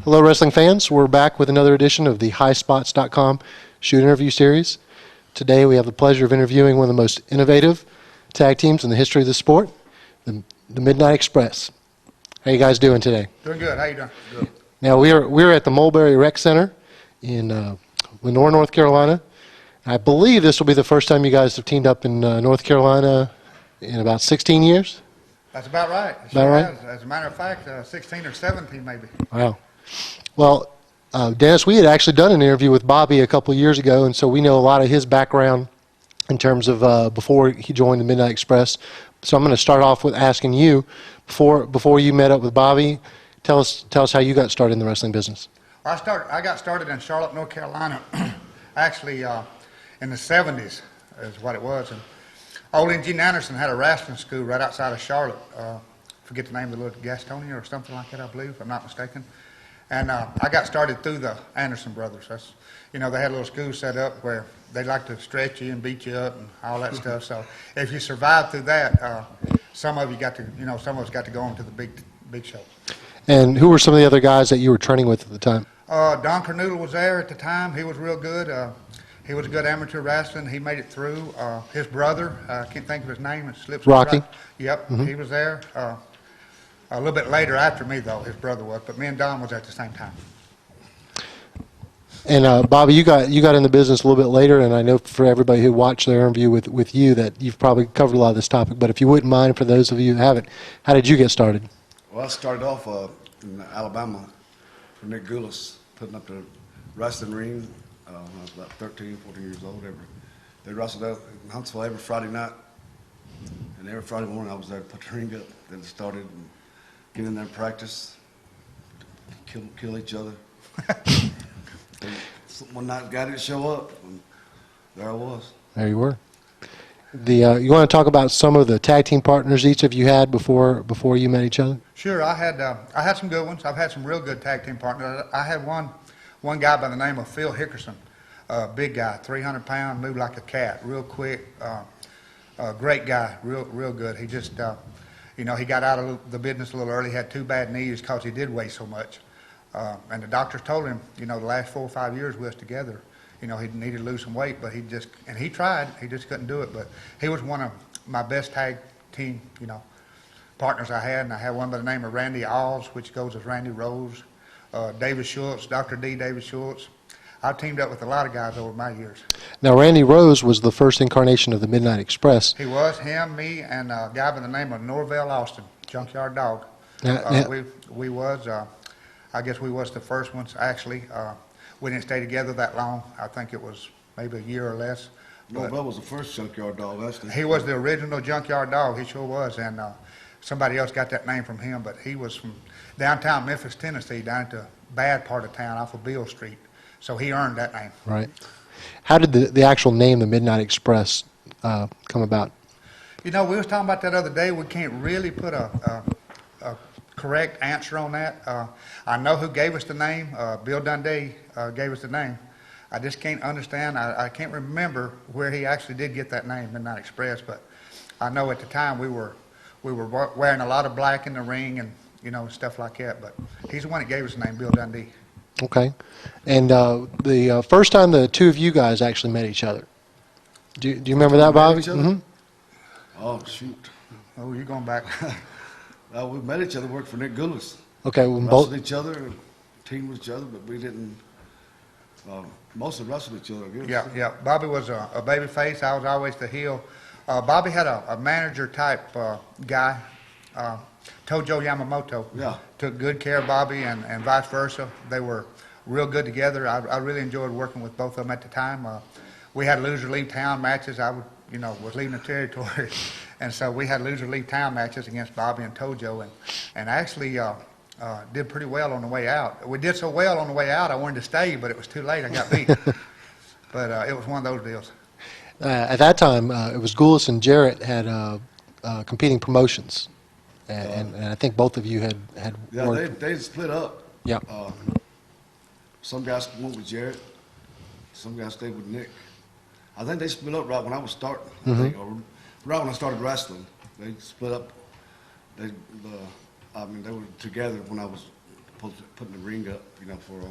Hello, wrestling fans. We're back with another edition of the Highspots.com shoot interview series. Today we have the pleasure of interviewing one of the most innovative tag teams in the history of the sport, the Midnight Express. How you guys doing today? Doing good. How you doing? Good. Now we're at the Mulberry Rec Center in Lenore, North Carolina. I believe this will be the first time you guys have teamed up in North Carolina in about 16 years. That's about right. About right? As a matter of fact, 16 or 17 maybe. Wow. Well, Dennis, we had actually done an interview with Bobby a couple of years ago, and so we know a lot of his background in terms of before he joined the Midnight Express. So I'm going to start off with asking you, before you met up with Bobby, tell us how you got started in the wrestling business. I got started in Charlotte, North Carolina, actually in the 70s is what it was. And old Gene Anderson had a wrestling school right outside of Charlotte. Forget the name of the little Gastonia or something like that, I believe, if I'm not mistaken. And I got started through the Anderson brothers. They had a little school set up where they like to stretch you and beat you up and all that stuff. So if you survived through that, some of us got to go on to the big shows. And who were some of the other guys that you were training with at the time? Don Cornoodle was there at the time. He was real good. He was a good amateur wrestler. He made it through. His brother, I can't think of his name. It slips. Rocky. Right. Yep, He was there. A little bit later after me, though, his brother was. But me and Don was at the same time. And Bobby, you got in the business a little bit later, and I know for everybody who watched the interview with you that you've probably covered a lot of this topic. But if you wouldn't mind, for those of you who haven't, how did you get started? Well, I started off in Alabama for Nick Goulas, putting up the wrestling ring when I was about 13, 14 years old. They wrestled out in Huntsville every Friday night, and every Friday morning I was there to put the ring up. Then it started and get in there and practice, kill each other. One night, guy didn't show up, and there I was. There you were. You want to talk about some of the tag team partners each of you had before you met each other? Sure, I had some good ones. I've had some real good tag team partners. I had one guy by the name of Phil Hickerson, big guy, 300 pounds, moved like a cat, real quick, great guy, real good. He just, he got out of the business a little early. He had 2 bad knees because he did weigh so much. And the doctors told him, the last 4 or 5 years we was together, he needed to lose some weight, but he tried. He just couldn't do it. But he was one of my best tag team, partners I had. And I had one by the name of Randy Alls, which goes as Randy Rose, David Schultz, Dr. D. David Schultz. I've teamed up with a lot of guys over my years. Now, Randy Rose was the first incarnation of the Midnight Express. He was, him, me, and a guy by the name of Norvell Austin, Junkyard Dog. We was, I guess we was the first ones, actually. We didn't stay together that long. I think it was maybe a year or less. Norvell was the first Junkyard Dog, actually. He was the original Junkyard Dog, he sure was, and somebody else got that name from him, but he was from downtown Memphis, Tennessee, down at the bad part of town off of Beale Street. So he earned that name. Right. How did the actual name, the Midnight Express, come about? We was talking about that other day. We can't really put a correct answer on that. I know who gave us the name. Bill Dundee gave us the name. I just can't understand. I can't remember where he actually did get that name, Midnight Express, but I know at the time we were wearing a lot of black in the ring and stuff like that. But he's the one that gave us the name, Bill Dundee. Okay. And the first time the two of you guys actually met each other, do you remember that, Bobby? Mm-hmm. Oh, shoot. Oh, you're going back. We met each other, worked for Nick Goulas. Okay. Wrestled each other, teamed with each other, but we didn't mostly wrestled each other, I guess. Yeah. Bobby was a baby face. I was always the heel. Bobby had a manager type guy, Tojo Yamamoto. Yeah. Took good care of Bobby and vice versa. They were real good together. I really enjoyed working with both of them at the time. We had loser leave town matches. I was leaving the territory, and so we had loser leave town matches against Bobby and Tojo, and actually did pretty well on the way out. We did so well on the way out, I wanted to stay, but it was too late. I got beat. But it was one of those deals. At that time, it was Goulas and Jarrett had competing promotions, and I think both of you had Yeah, worked. they split up. Yeah. Some guys went with Jarrett. Some guys stayed with Nick. I think they split up right when I was starting. I think, or right when I started wrestling. They split up. They were together when I was putting the ring up, for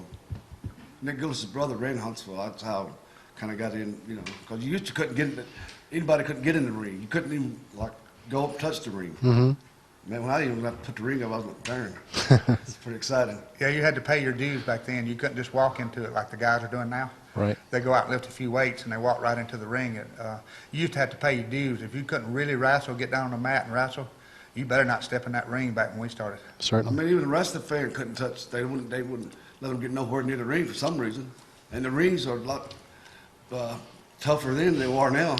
Nick Gillis's brother ran Huntsville. That's how kind of got in, because you used to couldn't get in anybody couldn't get in the ring. You couldn't even go up and touch the ring. Mm-hmm. Man, when I even got to put the ring up, I was like, darn, it's pretty exciting. Yeah, you had to pay your dues back then. You couldn't just walk into it like the guys are doing now. Right. They go out and lift a few weights and they walk right into the ring. You used to have to pay your dues. If you couldn't really wrestle, get down on the mat and wrestle, you better not step in that ring back when we started. I Certainly. mean, even the rest of the fan couldn't touch. They wouldn't let them get nowhere near the ring for some reason. And the rings are a lot tougher then than they are now.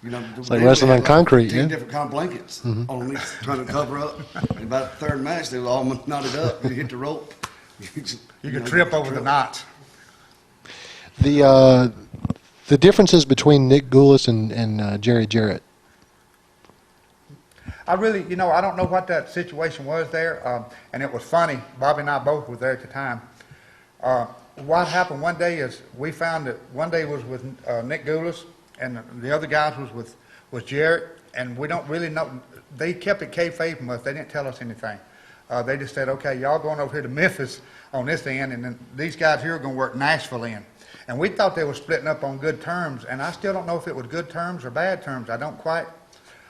It's like wrestling on concrete, 10 yeah. different kind of blankets underneath trying to cover up. And about the third match, they were all knotted up. You hit the rope. You could trip over the knots. The differences between Nick Goulas and Jerry Jarrett. I really, I don't know what that situation was there, and it was funny. Bobby and I both were there at the time. What happened one day is we found that one day was with Nick Goulas, and the other guys was Jarrett, and we don't really know. They kept it kayfabe from us. They didn't tell us anything. They just said, okay, y'all going over here to Memphis on this end, and then these guys here are going to work Nashville in. And we thought they were splitting up on good terms, and I still don't know if it was good terms or bad terms. I don't quite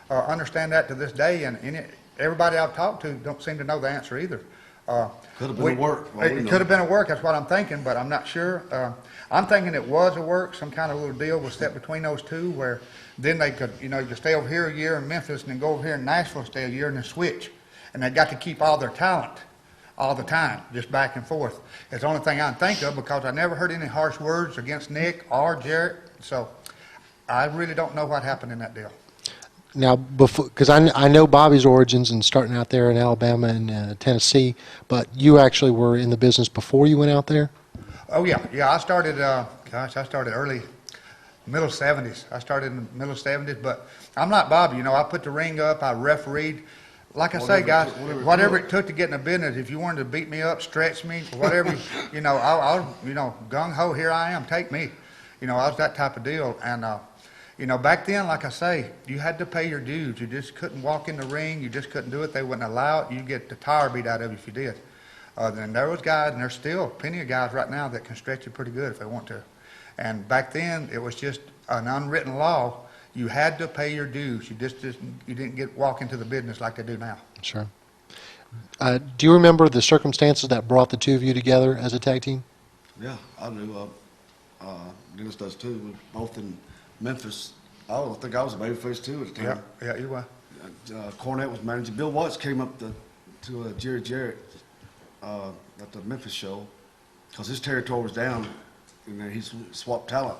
understand that to this day, and everybody I've talked to don't seem to know the answer either. Could have been a work. It could have been a work, that's what I'm thinking, but I'm not sure. I'm thinking it was a work, some kind of little deal was set between those two where then they could, you could stay over here a year in Memphis and then go over here in Nashville, stay a year and then switch. And they got to keep all their talent all the time, just back and forth. It's the only thing I can think of because I never heard any harsh words against Nick or Jarrett, so I really don't know what happened in that deal. Now, because I know Bobby's origins and starting out there in Alabama and Tennessee, but you actually were in the business before you went out there? Oh, yeah. I started, I started early, middle 70s. I started in the middle 70s, but I'm like Bobby, I put the ring up, I refereed. Like I say, guys, whatever it took to get in the business, if you wanted to beat me up, stretch me, whatever, I'll gung-ho, here I am, take me. I was that type of deal. And, back then, like I say, you had to pay your dues. You just couldn't walk in the ring. You just couldn't do it. They wouldn't allow it. You'd get the tire beat out of you if you did. Then there was guys, and there's still plenty of guys right now that can stretch you pretty good if they want to. And back then, it was just an unwritten law. You had to pay your dues. You you didn't walk into the business like they do now. Sure. Do you remember the circumstances that brought the two of you together as a tag team? Yeah, I do. Dennis does too. We were both in Memphis. I think I was a babyface too at the time. Yeah, you were. Cornette was managing. Bill Watts came up to Jerry Jarrett at the Memphis show because his territory was down, and then he swapped talent.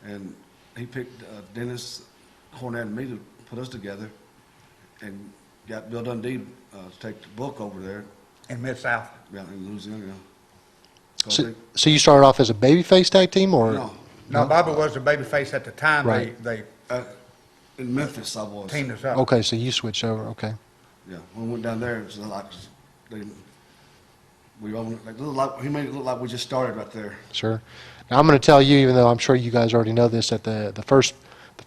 And he picked Dennis, Cornette, and me to put us together and got Bill Dundee to take the book over there. In Mid-South. Yeah, in Louisiana. So you started off as a babyface tag team, or? No, Bobby was the babyface at the time. Right. They in Memphis, I was. teamed us up. Okay, so you switched over. Okay. Yeah, when we went down there, it was like he made it look like we just started right there. Sure. Now I'm going to tell you, even though I'm sure you guys already know this, that the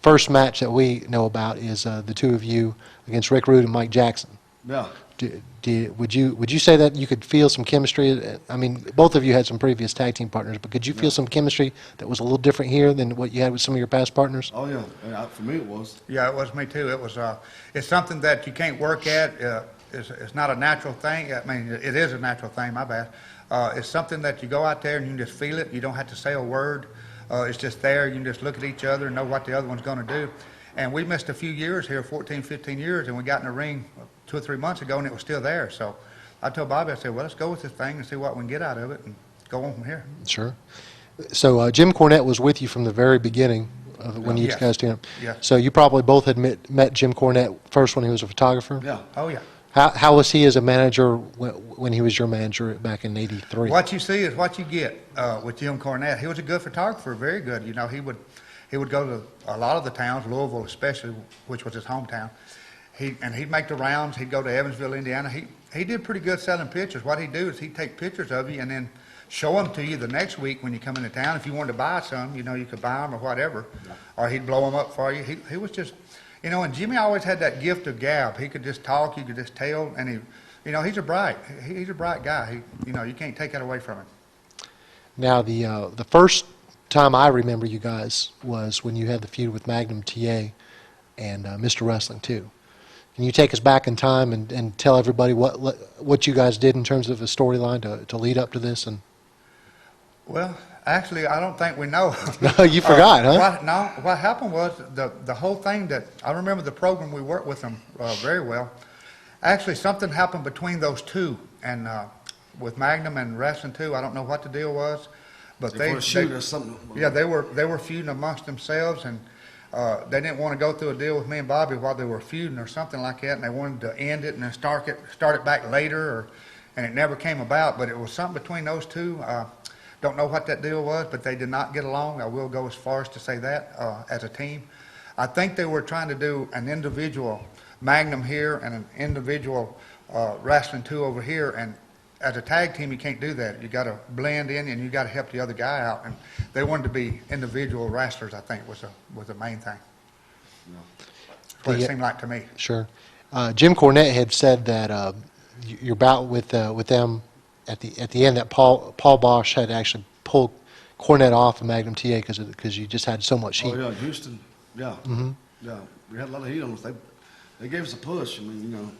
first match that we know about is the two of you against Rick Rude and Mike Jackson. Yeah. Would you say that you could feel some chemistry? I mean, both of you had some previous tag team partners, but could you feel some chemistry that was a little different here than what you had with some of your past partners? Oh yeah, for me it was. Yeah, it was me too. It was. It's something that you can't work at. It's not a natural thing. I mean, it is a natural thing. My bad. It's something that you go out there and you can just feel it. You don't have to say a word. It's just there. You can just look at each other and know what the other one's going to do. And we missed a few years here, 14, 15 years, and we got in the ring 2 or 3 months ago, and it was still there. So I told Bobby, I said, well, let's go with this thing and see what we can get out of it and go on from here. Sure. So Jim Cornette was with you from the very beginning when you guys teamed up. Yes. So you probably both had met Jim Cornette first when he was a photographer? Yeah. Oh, yeah. How was he as a manager when he was your manager back in '83? What you see is what you get with Jim Cornette. He was a good photographer, very good. You know, he would go to a lot of the towns, Louisville especially, which was his hometown. He'd make the rounds. He'd go to Evansville, Indiana. He did pretty good selling pictures. What he'd do is he'd take pictures of you and then show them to you the next week when you come into town. If you wanted to buy some, you know, you could buy them or whatever, or he'd blow them up for you. He was just, you know, and Jimmy always had that gift of gab. He could just talk, you could just tell, and he he's a bright guy. You can't take that away from him. Now, the first time I remember you guys was when you had the feud with Magnum TA and Mr. Wrestling too. Can you take us back in time and tell everybody what you guys did in terms of a storyline to lead up to this? And Well, actually, I don't think we know. you forgot, huh? What happened was the whole thing that I remember the program we worked with them very well. Actually, something happened between those two, and with Magnum and Wrestling too. I don't know what the deal was, but They were shooting or something. yeah, they were feuding amongst themselves, and they didn't want to go through a deal with me and Bobby while they were feuding or something like that, and they wanted to end it and then start it back later, and it never came about. But it was something between those two. Don't know what that deal was, but they did not get along. I will go as far as to say that as a team. I think they were trying to do an individual Magnum here and an individual Wrestling 2 over here, and as a tag team, you can't do that. You got to blend in, and you got to help the other guy out. And they wanted to be individual wrestlers. I think was the main thing. That's what it seemed like to me. Sure. Jim Cornette had said that your bout with them at the end, that Paul Bosch had actually pulled Cornette off of Magnum TA because you just had so much heat. Oh yeah, Houston. Yeah. Mm-hmm. Yeah. We had a lot of heat on us. They gave us a push. I mean,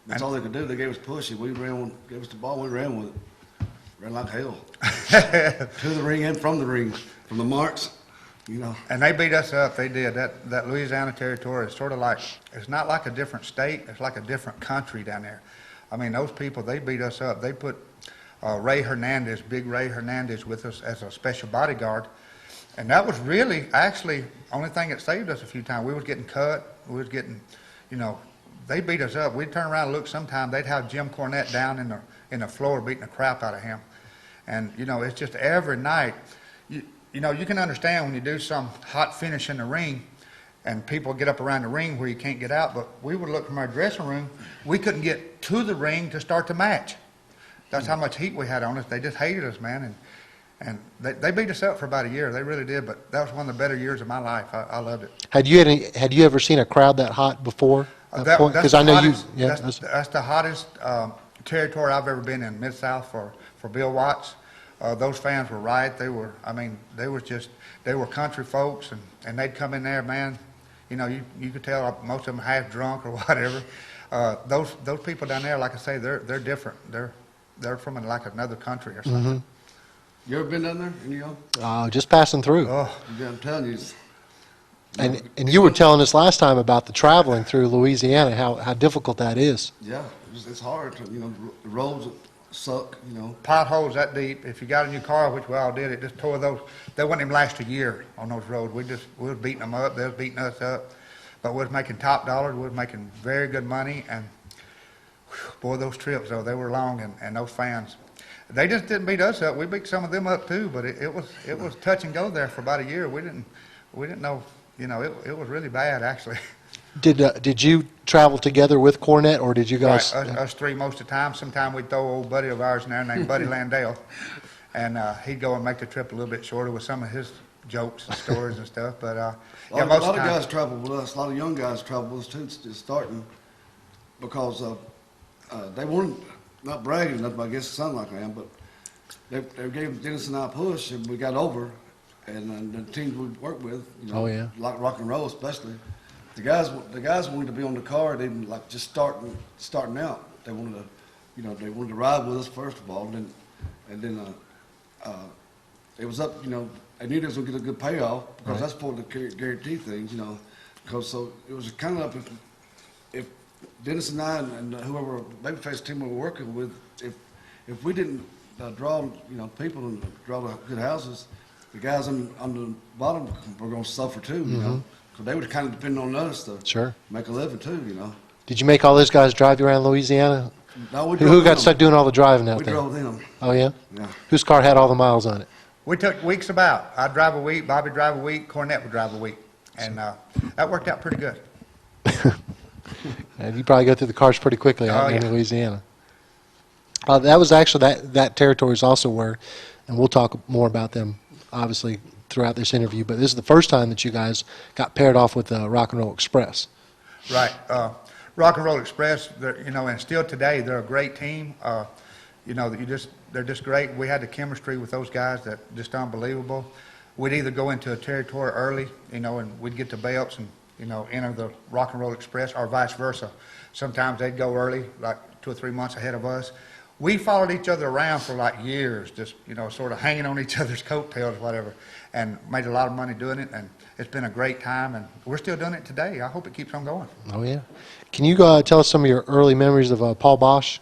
that's all they could do. They gave us a push. We gave us the ball. We ran with it. Ran like hell. To the ring and from the ring, from the marks. And they beat us up. They did. That Louisiana territory is sort of like, it's not like a different state. It's like a different country down there. I mean, those people, they beat us up. They put Ray Hernandez, Big Ray Hernandez, with us as a special bodyguard. And that was really, actually, only thing that saved us a few times. We was getting cut. We was getting, they beat us up. We'd turn around and look sometime. They'd have Jim Cornette down in the floor beating the crap out of him. And, it's just every night. You can understand when you do some hot finish in the ring and people get up around the ring where you can't get out, but we would look from our dressing room. We couldn't get to the ring to start the match. That's how much heat we had on us. They just hated us, man. And they beat us up for about a year. They really did, but that was one of the better years of my life. I loved it. Had you ever seen a crowd that hot before? Because I know that's the hottest territory I've ever been in, Mid-South for Bill Watts. Those fans were right. They were country folks, and they'd come in there, man. You could tell most of them half drunk or whatever. Those people down there, like I say, they're different. They're from like another country or something. Mm-hmm. You ever been down there? Just passing through. Oh, Yeah, I'm telling you. And you were telling us last time about the traveling through Louisiana, how difficult that is. Yeah, it's hard. The roads suck. potholes that deep. If you got a new car, which we all did, it just tore those. They wouldn't even last a year on those roads. We was beating them up. They was beating us up. But we was making top dollars. We was making very good money. And boy, those trips though, they were long. And those fans, they just didn't beat us up. We beat some of them up too. But it was touch and go there for about a year. We didn't know. It was really bad actually. Did you travel together with Cornette, or did you guys? Right, us three most of the time. Sometimes we'd throw an old buddy of ours in there named Buddy Landale, and he'd go and make the trip a little bit shorter with some of his jokes and stories and stuff. But A most lot of of the time, guys travel with us. A lot of young guys travel with us too, just starting, because they weren't not bragging enough. I guess it sounded like I am, but they gave Dennis and I a push, and we got over. And the teams we worked with, Oh, yeah. like rock and roll especially, the guys wanted to be on the card, even like just starting out. They wanted to, they wanted to ride with us first of all, and then it was up, they knew they was gonna get a good payoff because Right. that's part of the guarantee things, because so it was kind of up if Dennis and I and whoever babyface team we were working with, if we didn't draw people and draw the good houses, the guys on the bottom were going to suffer too, because they would kind of depend on us to Sure. make a living too, Did you make all those guys drive you around Louisiana? No, we Who drove got them. stuck doing all the driving out We there? drove them. Oh yeah. Yeah. Whose car had all the miles on it? we took weeks about. I'd drive a week, Bobby drive a week, Cornette would drive a week, and that worked out pretty good. And you probably go through the cars pretty quickly out Oh, in yeah. Louisiana. That was actually that territory is also where, and we'll talk more about them obviously throughout this interview. But this is the first time that you guys got paired off with the Rock and Roll Express. Right. Rock and Roll Express, and still today, they're a great team. They're just great. We had the chemistry with those guys that just unbelievable. We'd either go into a territory early, and we'd get the belts and, enter the Rock and Roll Express, or vice versa. Sometimes they'd go early, like 2 or 3 months ahead of us. We followed each other around for like years, just, sort of hanging on each other's coattails, whatever, and made a lot of money doing it, and it's been a great time, and we're still doing it today. I hope it keeps on going. Oh, yeah. Can you tell us some of your early memories of Paul Bosch?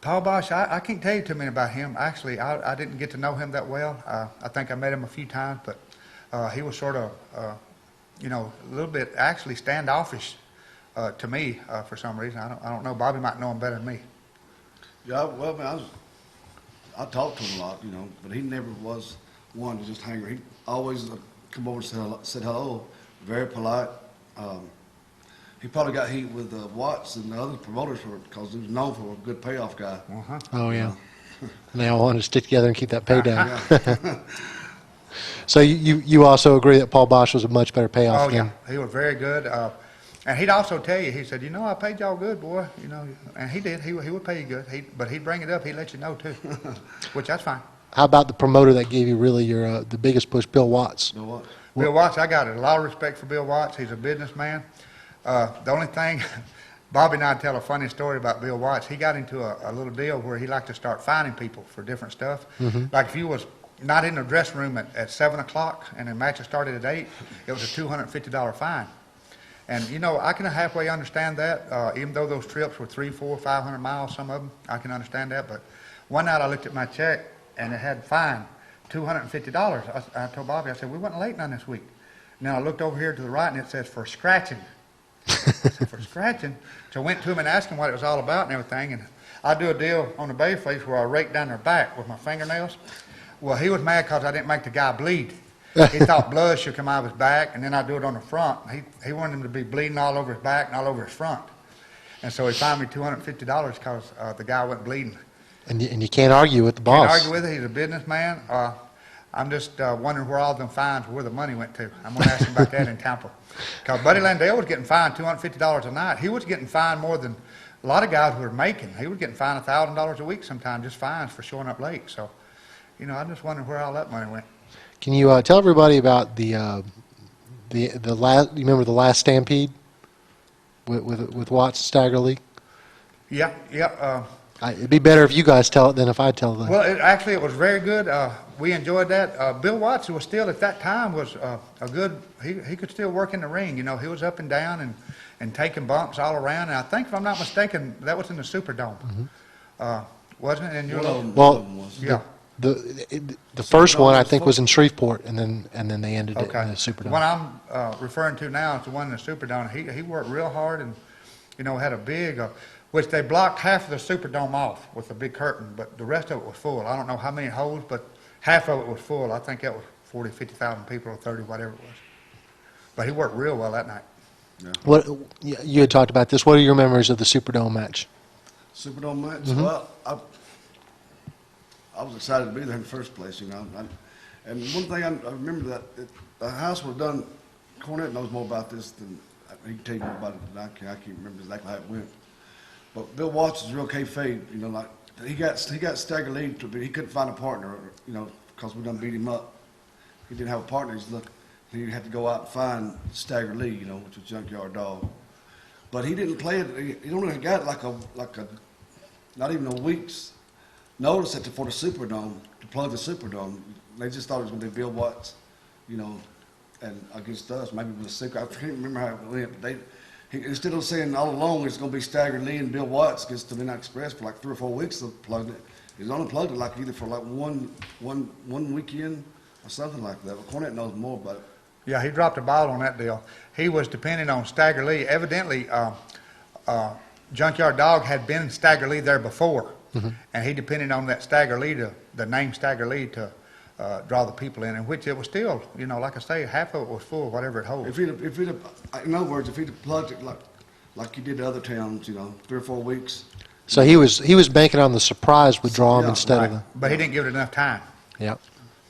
Paul Bosch, I can't tell you too many about him. Actually, I didn't get to know him that well. I think I met him a few times, but he was sort of, a little bit actually standoffish to me for some reason. I don't know. Bobby might know him better than me. Yeah, well, man, I talked to him a lot, but he never was one to just hang around. He always come over and said hello, very polite. He probably got heat with Watts and the other promoters because he was known for a good payoff guy. Uh-huh. Oh, yeah. And they all want to stick together and keep that pay down. Yeah. So you also agree that Paul Bosch was a much better payoff Oh, than? yeah. He was very good. And he'd also tell you, he said, I paid y'all good, boy. And he did. He would pay you good. But he'd bring it up. He'd let you know, too, which that's fine. How about the promoter that gave you really your the biggest push, Bill Watts? You know what? Bill Watts, I got a lot of respect for Bill Watts. He's a businessman. The only thing, Bobby and I tell a funny story about Bill Watts. He got into a little deal where he liked to start fining people for different stuff. Mm-hmm. Like if you was not in the dressing room at 7 o'clock and the match started at 8, it was a $250 fine. And, I can halfway understand that, even though those trips were 300, 400, 500 miles, some of them, I can understand that. But one night I looked at my check and it had fine, $250. I told Bobby, I said, we wasn't late none this week. Now I looked over here to the right and it says for scratching. I said, for scratching? So I went to him and asked him what it was all about and everything. And I do a deal on the Babyface where I rake down their back with my fingernails. Well, he was mad because I didn't make the guy bleed. He thought blood should come out of his back, and then I do it on the front. He wanted him to be bleeding all over his back and all over his front. And so he fined me $250 because the guy wasn't bleeding. And you can't argue with the boss. Can't argue with it. He's a businessman. I'm just wondering where all them fines, where the money went to. I'm going to ask him about that in Tampa. Because Buddy Landale was getting fined $250 a night. He was getting fined more than a lot of guys were making. He was getting fined $1,000 a week sometimes, just fines for showing up late. So, I'm just wondering where all that money went. Can you tell everybody about the last? You remember the last Stampede with Watts and Stagger Lee? Yeah. It'd be better if you guys tell it than if I tell them. Well, it was very good. We enjoyed that. Bill Watts was still at that time was a good. He could still work in the ring. He was up and down and taking bumps all around. And I think, if I'm not mistaken, that was in the Superdome, wasn't it? In your yeah. The first one I think was in Shreveport, and then they ended it in the Superdome. The one I'm referring to now is the one in the Superdome. He worked real hard and had a big, which they blocked half of the Superdome off with a big curtain, but the rest of it was full. I don't know how many holes, but half of it was full. I think that was 40, 50,000 people or 30, whatever it was. But he worked real well that night. Yeah. What you had talked about this? What are your memories of the Superdome match? Superdome match? Mm-hmm. Well, I was excited to be there in the first place, and one thing I remember that the house was done. Cornette knows more about this than he can tell you more about it than I can. I can't remember exactly how it went. But Bill Watts is real kayfabe, like he got Stagger Lee to be. He couldn't find a partner, because we done beat him up. He didn't have a partner. He had to go out and find Stagger Lee, which was Junkyard Dog. But he didn't play it. He only got like a not even a week's notice for the Superdome, to plug the Superdome. They just thought it was going to be Bill Watts, and against us. Maybe it was a secret. I can't remember how it went. Instead of saying all along it's going to be Stagger Lee and Bill Watts against the Midnight Express for like 3 or 4 weeks, they plugged it. He's only plugged it like either for like one weekend or something like that. But Cornette knows more about it. Yeah, he dropped a ball on that deal. He was depending on Stagger Lee. Evidently, Junkyard Dog had been Stagger Lee there before. Mm-hmm. And he depended on that Stagger Lee, the name Stagger Lee, to draw the people in which it was still, like I say, half of it was full, whatever it holds. In other words, if he'd have plugged it like he did the other towns, 3 or 4 weeks. So he was banking on the surprise would draw him instead of the. But he didn't give it enough time. Yeah.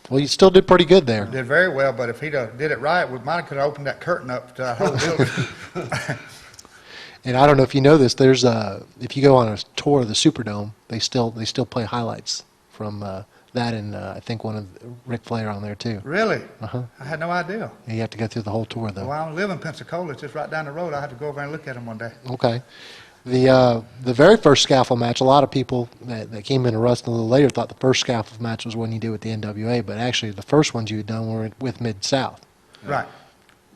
Well, you still did pretty good there. Did very well, but if he'd did it right, we might have could have opened that curtain up to that whole building. And I don't know if you know this. There's if you go on a tour of the Superdome, they still play highlights from that, and I think one of Ric Flair on there too. Really? Uh-huh. I had no idea. You have to go through the whole tour though. Well, I don't live in Pensacola. It's just right down the road. I have to go over and look at them one day. Okay. The very first scaffold match, a lot of people that came into wrestling a little later thought the first scaffold match was one you did with the NWA, but actually the first ones you had done were with Mid-South. Right.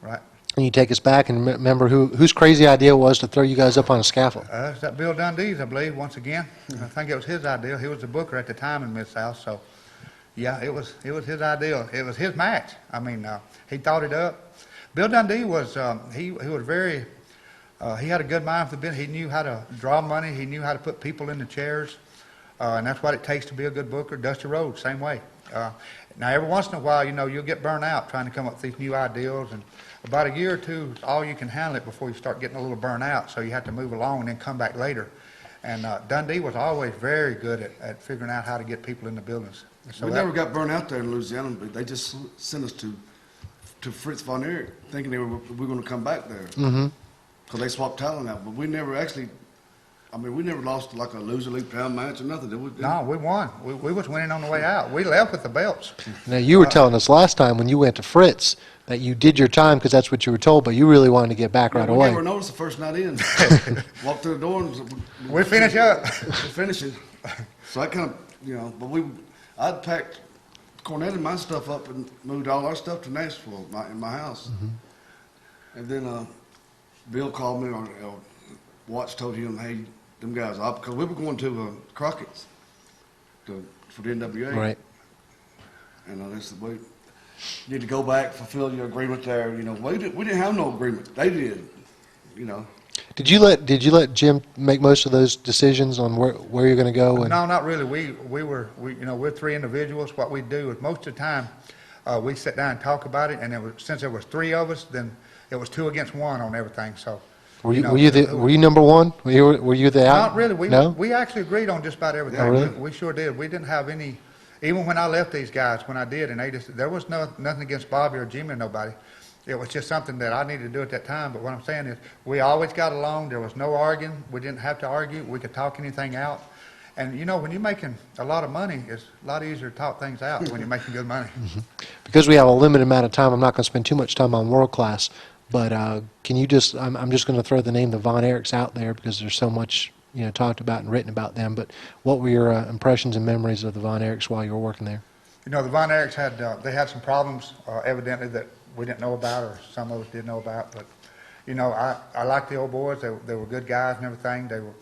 Right. Can you take us back and remember whose crazy idea it was to throw you guys up on a scaffold? It's that Bill Dundee's, I believe, once again. I think it was his idea. He was the booker at the time in Mid-South, so yeah, it was his idea. It was his match. I mean, he thought it up. Bill Dundee was he was very he had a good mind for the business. He knew how to draw money. He knew how to put people in the chairs, and that's what it takes to be a good booker. Dusty Rhodes, same way. Now, every once in a while, you'll get burnt out trying to come up with these new ideas, and about a year or two is all you can handle it before you start getting a little burnt out, so you have to move along and then come back later. And Dundee was always very good at figuring out how to get people in the buildings. So We never got burnt out there in Louisiana, but they just sent us to Fritz Von Erich, thinking we were going to come back there. Mm-hmm. Because they swapped talent out, but we never actually, we never lost like a loser league pound match or nothing, did we? No, we won. We was winning on the way out. We left with the belts. Now, you were telling us last time when you went to Fritz that you did your time because that's what you were told, but you really wanted to get back right we away. never noticed the first night in. Walked through the door and We finish up. we're finishing. So I kind of, but I'd packed Cornette and my stuff up and moved all our stuff to Nashville in my house. Mm-hmm. And then Bill called me, or Watts told him, hey, them guys up, because we were going to Crockett's for the NWA. Right. And they said, we need to go back, fulfill your agreement there. We didn't have no agreement. They did, Did you let Jim make most of those decisions on where you're going to go? And No, not really. We're three individuals. What we do is most of the time we sit down and talk about it, and since there was three of us, then it was 2 against 1 on everything. So were you number one? Were you the out? Not really. No? We actually agreed on just about everything. Oh, really? We sure did. We didn't have any. Even when I left these guys, when I did, and there was nothing against Bobby or Jimmy or nobody. It was just something that I needed to do at that time. But what I'm saying is, we always got along. There was no arguing. We didn't have to argue. We could talk anything out. And when you're making a lot of money, it's a lot easier to talk things out when you're making good money. Mm-hmm. Because we have a limited amount of time, I'm not going to spend too much time on world class. But can you just? I'm just going to throw the name the Von Erichs out there because there's so much talked about and written about them. But what were your impressions and memories of the Von Erichs while you were working there? The Von Erichs had some problems evidently that we didn't know about, or some of us did know about. But I liked the old boys. They were good guys and everything. They were.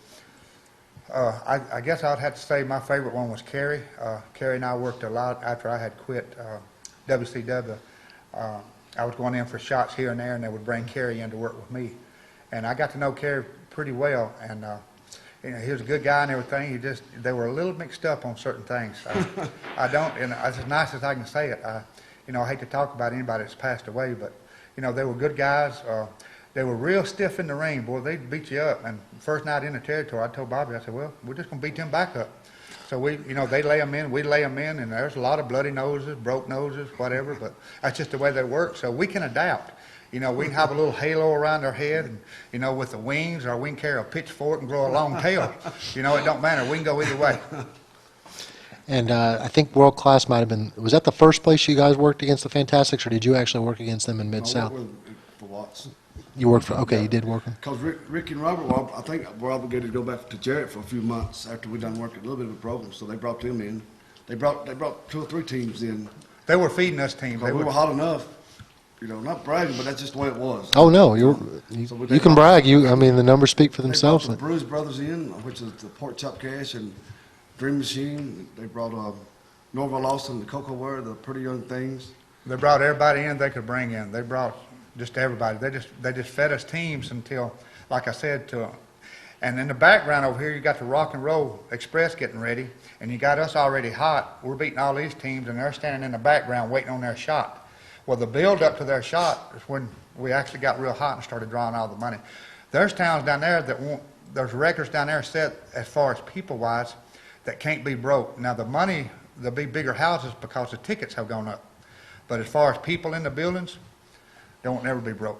I guess I'd have to say my favorite one was Kerry. Kerry and I worked a lot after I had quit WCW. I was going in for shots here and there, and they would bring Kerry in to work with me. And I got to know Kerry pretty well, and he was a good guy and everything. They were a little mixed up on certain things. I don't, and it's as nice as I can say it. I hate to talk about anybody that's passed away, but they were good guys. They were real stiff in the ring, boy. They'd beat you up. And first night in the territory, I told Bobby, I said, well, we're just gonna beat them back up. So they lay them in, we lay them in, and there's a lot of bloody noses, broke noses, whatever, but that's just the way they work. So we can adapt. We can have a little halo around our head, and, with the wings, or we can carry a pitchfork and grow a long tail. It don't matter. We can go either way. And I think World Class might have been, was that the first place you guys worked against the Fantastics, or did you actually work against them in Mid-South? For Watts. You worked for, okay, you did work them. Because Rick and Robert, I think were obligated to go back to Jarrett for a few months after we done working a little bit of a program, so they brought them in. They brought 2 or 3 teams in. They were feeding us teams. We were hot enough, not bragging, but that's just the way it was. Oh, no, you can brag. The numbers speak for They themselves. brought the Bruise Brothers in, which is the Pork Chop Cash and Dream Machine. They brought Norval Lawson, the Cocoa Ware, the Pretty Young Things. They brought everybody in they could bring in. They brought just everybody. They just fed us teams until, like I said, and in the background over here, you got the Rock and Roll Express getting ready, and you got us already hot. We're beating all these teams, and they're standing in the background waiting on their shot. Well, the build up to their shot is when we actually got real hot and started drawing all the money. There's towns down there there's records down there set as far as people-wise that can't be broke. Now, the money, there'll be bigger houses because the tickets have gone up. But as far as people in the buildings, they won't never be broke.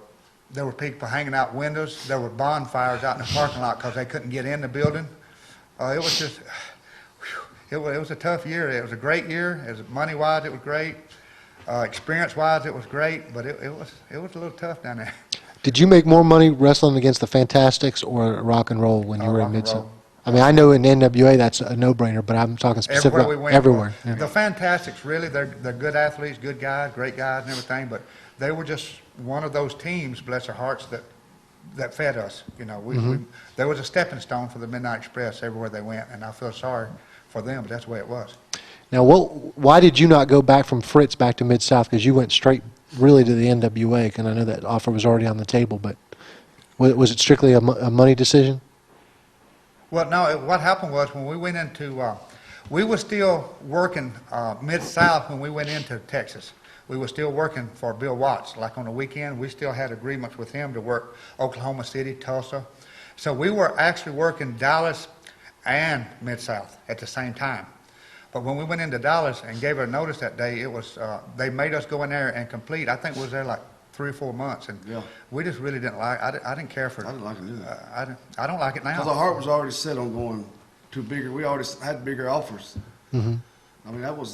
there were people hanging out windows. There were bonfires out in the parking lot because they couldn't get in the building. It was just, it was a tough year. It was a great year. Money-wise, it was great. Experience-wise, it was great, but it was a little tough down there. Did you make more money wrestling against the Fantastics or Rock and Roll when you were in Rock and Mid-South? Roll. I mean, I know in NWA that's a no-brainer, but I'm talking specifically Everywhere we went. everywhere. Yeah. The Fantastics, really, they're good athletes, good guys, great guys and everything, but they were just one of those teams, bless their hearts, that fed us. You know, there was a stepping stone for the Midnight Express everywhere they went, and I feel sorry for them, but that's the way it was. Now, why did you not go back from Fritz back to Mid-South? Because you went straight really to the NWA, and I know that offer was already on the table, but was it strictly a money decision? Well, no, what happened was when we went into, we were still working Mid-South when we went into Texas. We were still working for Bill Watts. Like on the weekend, we still had agreements with him to work Oklahoma City, Tulsa. So we were actually working Dallas and Mid-South at the same time. But when we went into Dallas and gave her notice that day, it was, they made us go in there and complete. I think we was there like 3 or 4 months, and we just really didn't like. I didn't care for it. I didn't like it either. I don't like it now. Because our heart was already set on going to bigger. We already had bigger offers. I mean,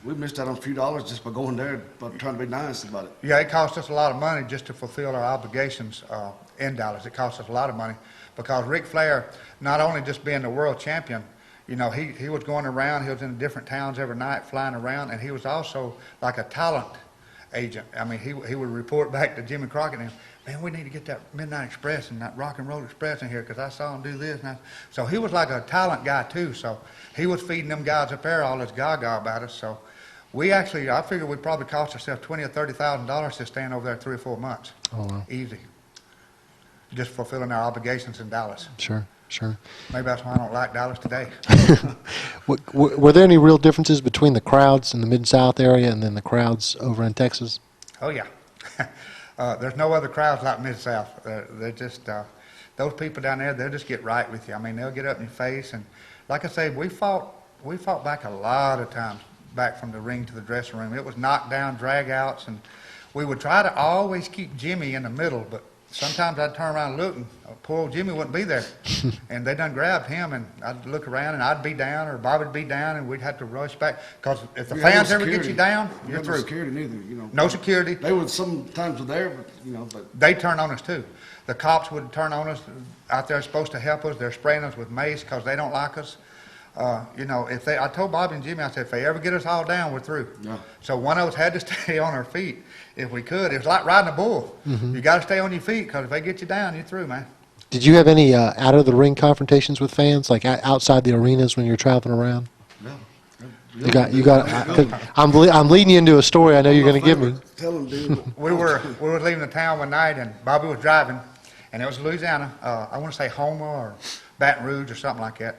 we missed out on a few dollars just by going there, but trying to be nice about it. Yeah, it cost us a lot of money just to fulfill our obligations in Dallas. It cost us a lot of money because Ric Flair, not only just being the world champion, you know, he was going around. He was in different towns every night, flying around, and he was also like a talent agent. I mean, he would report back to Jimmy Crockett and, man, we need to get that Midnight Express and that Rock and Roll Express in here because I saw him do this. So he was like a talent guy too. So he was feeding them guys up there all this gaga about us. So we actually, I figured we probably cost ourselves $20,000 or $30,000 just staying over there 3 or 4 months. Oh, wow. Easy. Just fulfilling our obligations in Dallas. Sure. Maybe that's why I don't like Dallas today. Were there any real differences between the crowds in the Mid-South area and then the crowds over in Texas? Oh, yeah. There's no other crowds like Mid-South. They're just, those people down there, they'll just get right with you. I mean, they'll get up in your face. And like I say, we fought back a lot of times, back from the ring to the dressing room. It was knockdown, drag-outs, and we would try to always keep Jimmy in the middle, but sometimes I'd turn around and look, and poor old Jimmy wouldn't be there. And they done grabbed him, and I'd look around, and I'd be down, or Bob would be down, and we'd have to rush back. Because if the fans ever get you down, you're through. No security neither, you know. No security. They would sometimes were there, but, you know. But They turn on us, too. The cops would turn on us out there supposed to help us. They're spraying us with mace because they don't like us. You know, I told Bobby and Jimmy, I said, if they ever get us all down, we're through. Yeah. So one of us had to stay on our feet if we could. It was like riding a bull. You got to stay on your feet because if they get you down, you're through, man. Did you have any out-of-the-ring confrontations with fans, like outside the arenas when you're traveling around? no. You got. I'm leading you into a story I know you're going to give me. Tell them, dude. We were leaving the town one night, and Bobby was driving, and it was Louisiana. I want to say Houma or Baton Rouge or something like that.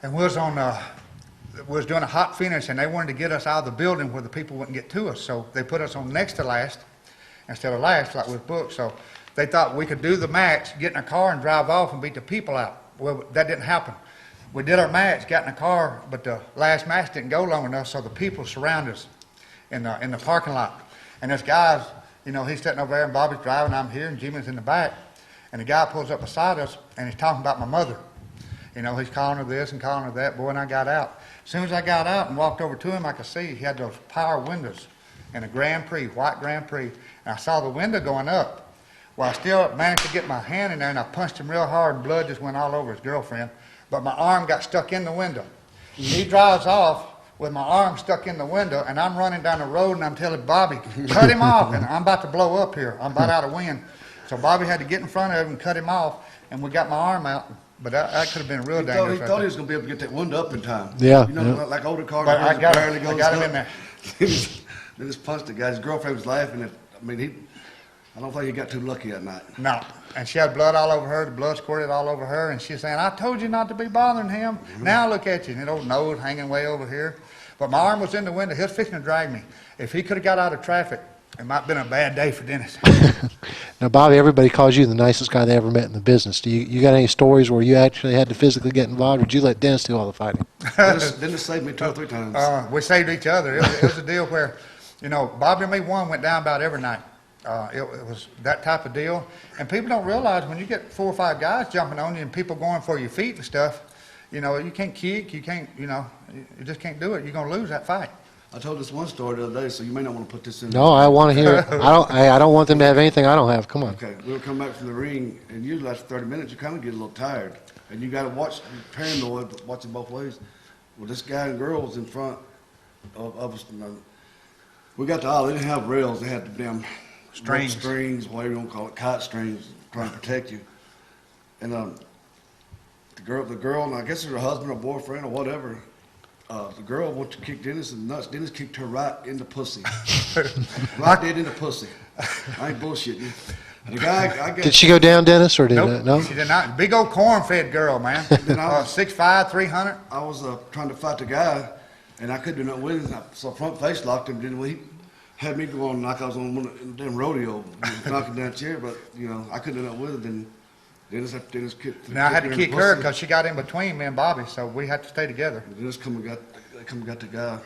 And we was doing a hot finish, and they wanted to get us out of the building where the people wouldn't get to us. So they put us on next to last instead of last, like with booked. So they thought we could do the match, get in a car and drive off and beat the people out. Well, that didn't happen. We did our match, got in a car, but the last match didn't go long enough, so the people surrounded us in the parking lot. And this guy's, you know, he's sitting over there, and Bobby's driving, I'm here, and Jimmy's in the back. And the guy pulls up beside us, and he's talking about my mother. You know, he's calling her this and calling her that. Boy, and I got out. As soon as I got out and walked over to him, I could see he had those power windows in a Grand Prix, white Grand Prix. And I saw the window going up. Well, I still managed to get my hand in there, and I punched him real hard, and blood just went all over his girlfriend. But my arm got stuck in the window. He drives off with my arm stuck in the window, and I'm running down the road, and I'm telling Bobby, cut him off, and I'm about to blow up here. I'm about out of wind. So Bobby had to get in front of him and cut him off, and we got my arm out. But that could have been real dangerous. He thought he was going to be able to get that window up in time. Yeah. You know, like older cars. But I got him up. in there. They just punched the guy. His girlfriend was laughing. I mean, I don't think he got too lucky that night. No. And she had blood all over her. The blood squirted all over her. And she's saying, I told you not to be bothering him. Now look at you. And that old nose hanging way over here. But my arm was in the window. He was fixing to drag me. If he could have got out of traffic, it might have been a bad day for Dennis. Now, Bobby, everybody calls you the nicest guy they ever met in the business. Do you got any stories where you actually had to physically get involved, or did you let Dennis do all the fighting? Dennis saved me 2 or 3 times. We saved each other. It was a deal where, you know, Bobby and me went down about every night. It was that type of deal. And people don't realize when you get 4 or 5 guys jumping on you and people going for your feet and stuff, you know, you can't kick, you can't, you know, you just can't do it. You're going to lose that fight. I told this one story the other day, so you may not want to put this in. No, I want to hear it. I don't want them to have anything I don't have. Come on. Okay, we were coming back from the ring, and usually after 30 minutes, you kind of get a little tired. And you got to watch, you're paranoid, watching both ways. Well, this guy and girl was in front of us. You know, we got the aisle. They didn't have rails. They had the damn strings, whatever you want to call it, kite strings, trying to protect you. And the girl, and I guess it was her husband or boyfriend or whatever, the girl wanted to kick Dennis in the nuts. Dennis kicked her right in the pussy. Right dead in the pussy. I ain't bullshitting you. The guy, I guess. Did she go down, Dennis, or did Nope, no? she did not. Big old corn-fed girl, man. 6'5", 300. I was trying to fight the guy, and I couldn't do nothing with him. So front face locked him. Then he had me going like I was on one of them rodeo, knocking down a chair. But you know, I couldn't do nothing with it. Then Dennis kicked. Now I had to her in kick the her pussy. because she got in between me and Bobby, so we had to stay together. Dennis come and got the guy.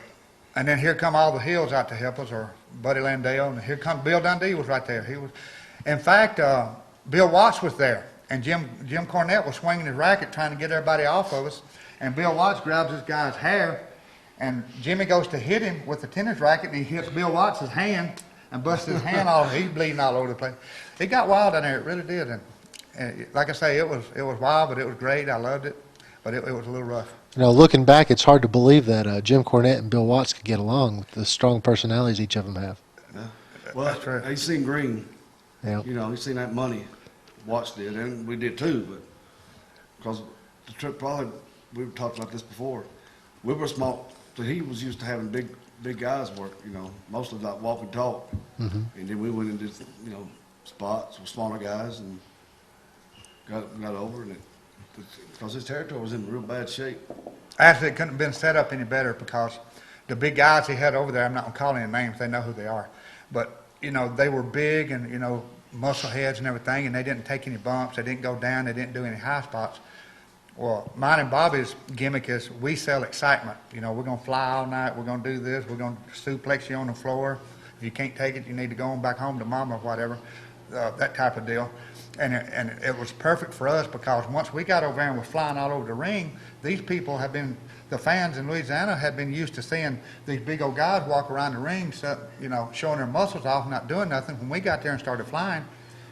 And then here come all the Hills out to help us, or Buddy Landale, and here come Bill Dundee was right there. He was, in fact, Bill Watts was there, and Jim Cornette was swinging his racket trying to get everybody off of us, and Bill Watts grabs this guy's hair, and Jimmy goes to hit him with the tennis racket, and he hits Bill Watts' hand and busts his hand off. He's bleeding all over the place. It got wild down there, it really did, and like I say, it was wild, but it was great. I loved it, but it was a little rough. You know, looking back, it's hard to believe that Jim Cornette and Bill Watts could get along with the strong personalities each of them have. Yeah. Well, That's true. he's seen green. Yeah. You know, he's seen that money. Watts did, and we did too. But because the trip, probably we've talked about this before. We were small, so he was used to having big guys work. You know, mostly like walk and talk. Mm-hmm. And then we went into spots with smaller guys and got over it. Because his territory was in real bad shape. Actually, it couldn't have been set up any better because the big guys he had over there, I'm not going to call any names, they know who they are. But, you know, they were big and, you know, muscle heads and everything, and they didn't take any bumps, they didn't go down, they didn't do any high spots. Well, mine and Bobby's gimmick is we sell excitement. You know, we're going to fly all night, we're going to do this, we're going to suplex you on the floor. If you can't take it, you need to go on back home to mama or whatever, that type of deal. And it was perfect for us because once we got over there and were flying all over the ring, these people have been, the fans in Louisiana had been used to seeing these big old guys walk around the ring, you know, showing their muscles off, not doing nothing. When we got there and started flying,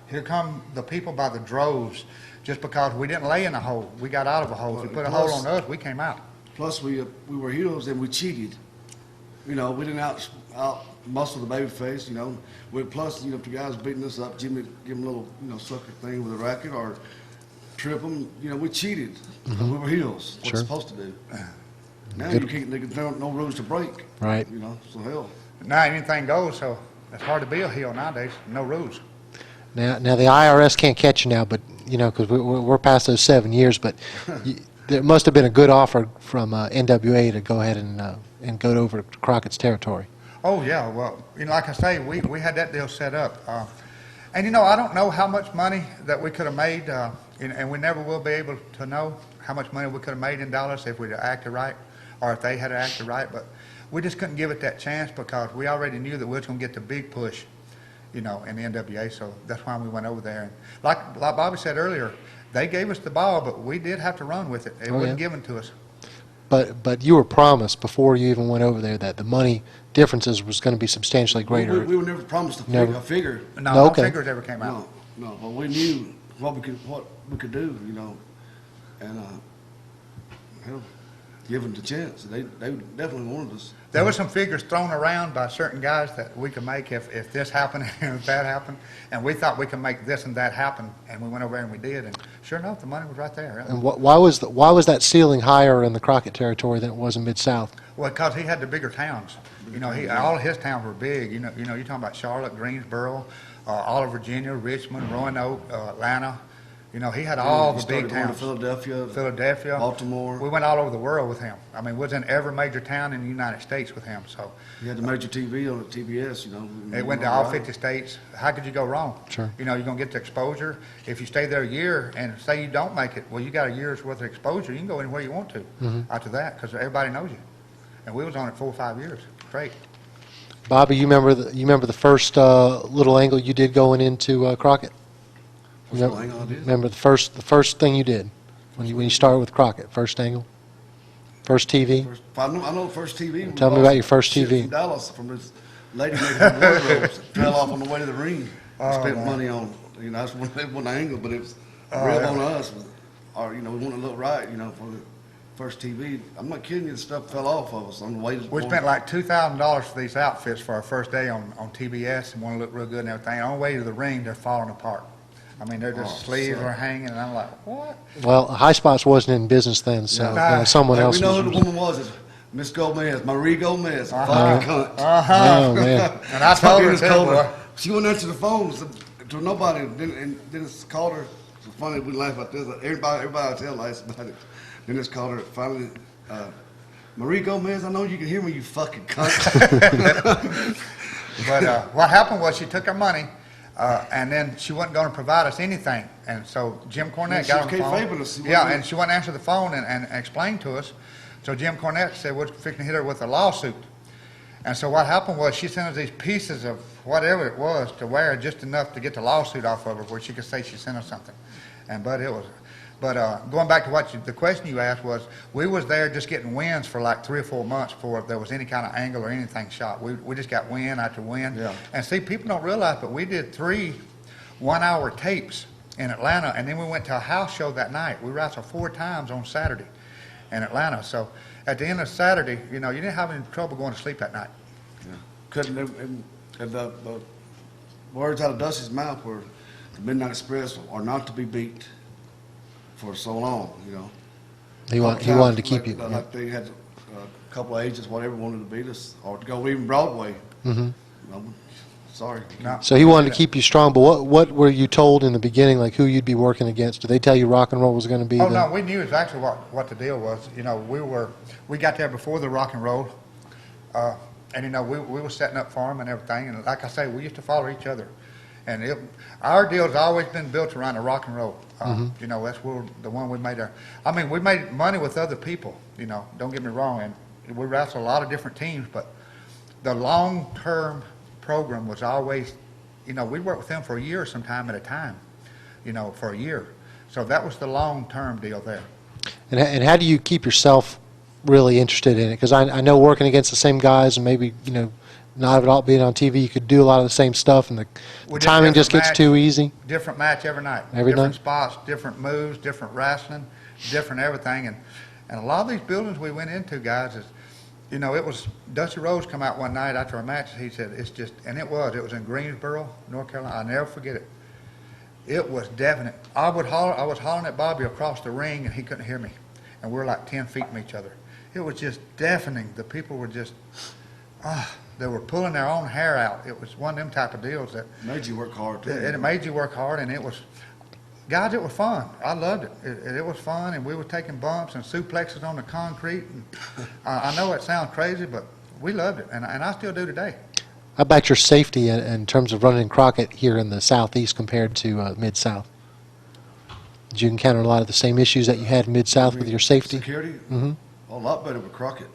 here come the people by the droves. Just because we didn't lay in a hole, we got out of a hole. If you put a hole on us, we came out. Plus, we were heroes and we cheated. You know, we didn't out muscle the baby face. You know, plus, you know, if the guys beating us up, Jimmy give him a little, you know, sucker thing with a racket or trip them. You know, we cheated. We were heels. What Sure. you're supposed to do. Now Good. you can't. There's no rules to break. Right. You know, so hell. Now anything goes, so it's hard to be a heel nowadays. No rules. Now the IRS can't catch you now, but you know, because we're past those 7 years. But there must have been a good offer from NWA to go ahead and go over to Crockett's territory. Oh yeah, well, you know, like I say, we had that deal set up, and you know, I don't know how much money that we could have made, and we never will be able to know how much money we could have made in dollars if we'd acted right, or if they had acted right. But we just couldn't give it that chance because we already knew that we was going to get the big push, you know, in the NWA. So that's why we went over there. And like Bobby said earlier, they gave us the ball, but we did have to run with it. It wasn't given to us. But you were promised before you even went over there that the money differences was going to be substantially greater. We were never promised Never. a figure. No, No, no okay. figures ever came out. No, but we knew what we could do. You know, and hell, given the chance, they definitely wanted us. There were some figures thrown around by certain guys that we could make if this happened and if that happened, and we thought we could make this and that happen, and we went over there and we did, and sure enough, the money was right there. Really. And why was that ceiling higher in the Crockett territory than it was in Mid-South? Well, because he had the bigger towns. You know, all of his towns were big. You know, you're talking about Charlotte, Greensboro, all of Virginia, Richmond, Roanoke, Atlanta. You know, he had all the big towns. Philadelphia, Baltimore. We went all over the world with him. I mean, we was in every major town in the United States with him. So You had the major TV on the TBS, you know. it went to all 50 states. How could you go wrong? Sure. You know, you're going to get the exposure. If you stay there a year and say you don't make it, well, you got a year's worth of exposure. You can go anywhere you want to after that because everybody knows you. And we was on it 4 or 5 years. Great. Bobby, you remember the first little angle you did going into Crockett? First little angle I did? Remember the first thing you did when you started with Crockett? First angle, first TV. I know the first TV. we Tell me bought about your first shit TV. From Dallas, from this lady making the wardrobes. Fell off on the way to the ring. Spent money on, that's one angle, but it was real on us. Or, we wanted to look right, for the first TV. I'm not kidding you, the stuff fell off of us on the way to the We spent like $2,000 for these outfits for our first day on TBS and want to look real good and everything. On the way to the ring, they're falling apart. I mean, they're just sleeves are hanging, and I'm like, what? Well, Highspots wasn't in business then, so someone Hey, else we know was. who the woman was. It's Miss Gomez, Marie Gomez, fucking cunt. Oh man. And I told her, Dennis too, called boy. her. She wouldn't answer the phone to nobody. And Dennis called her. It's funny, we laugh about this. Everybody I tell laughs about it. Dennis called her finally. Marie Gomez, I know you can hear me, you fucking cunt. But what happened was she took our money, and then she wasn't going to provide us anything. And so Jim Cornette She got on the was phone. kayfabing us. She Yeah, wasn't- and she wouldn't answer the phone and explain to us. So Jim Cornette said, we're fixing to hit her with a lawsuit. And so what happened was she sent us these pieces of whatever it was to wear, just enough to get the lawsuit off of her where she could say she sent us something. But going back to the question you asked was, we was there just getting wins for like 3 or 4 months before there was any kind of angle or anything shot. We just got win after win. Yeah. And see, people don't realize, but we did 3 one-hour tapes in Atlanta, and then we went to a house show that night. We wrestled 4 times on Saturday in Atlanta. So at the end of Saturday, you didn't have any trouble going to sleep that night. Yeah. Couldn't, and the words out of Dusty's mouth were, the Midnight Express are not to be beat for so long, He wanted to keep you. Like they had a couple of agents, whatever, wanted to beat us, or to go even Broadway. Mm-hmm. Sorry. No. So he wanted to keep you strong, but what were you told in the beginning, like who you'd be working against? Did they tell you rock and roll was going to be Oh, the... no, we knew exactly what the deal was. We got there before the rock and roll, and we were setting up for them and everything. And like I say, we used to follow each other. And our deal's always been built around the rock and roll. That's where the one we made we made money with other people, don't get me wrong. And we wrestled a lot of different teams, but the long-term program was always, we worked with them for a year sometime at a time, for a year. So that was the long-term deal there. And how do you keep yourself really interested in it? Because I know working against the same guys and maybe, not at all being on TV, you could do a lot of the same stuff, and the timing just gets too easy. Different match every night. Every different night? spots, different moves, different wrestling, different everything. And a lot of these buildings we went into, guys, it was, Dusty Rhodes come out one night after a match, he said, it's just, and it was in Greensboro, North Carolina. I'll never forget it. It was definite. I was hollering at Bobby across the ring, and he couldn't hear me. And we were like 10 feet from each other. It was just deafening. The people were just, they were pulling their own hair out. It was one of them type of deals that Made you work hard, too. it made you work hard, and it was, guys, it was fun. I loved it. It was fun, and we were taking bumps and suplexes on the concrete. And I know it sounds crazy, but we loved it, and I still do today. How about your safety in terms of running Crockett here in the Southeast compared to Mid-South? Did you encounter a lot of the same issues that you had in Mid-South with your safety? Security? Mm-hmm. A lot better with Crockett.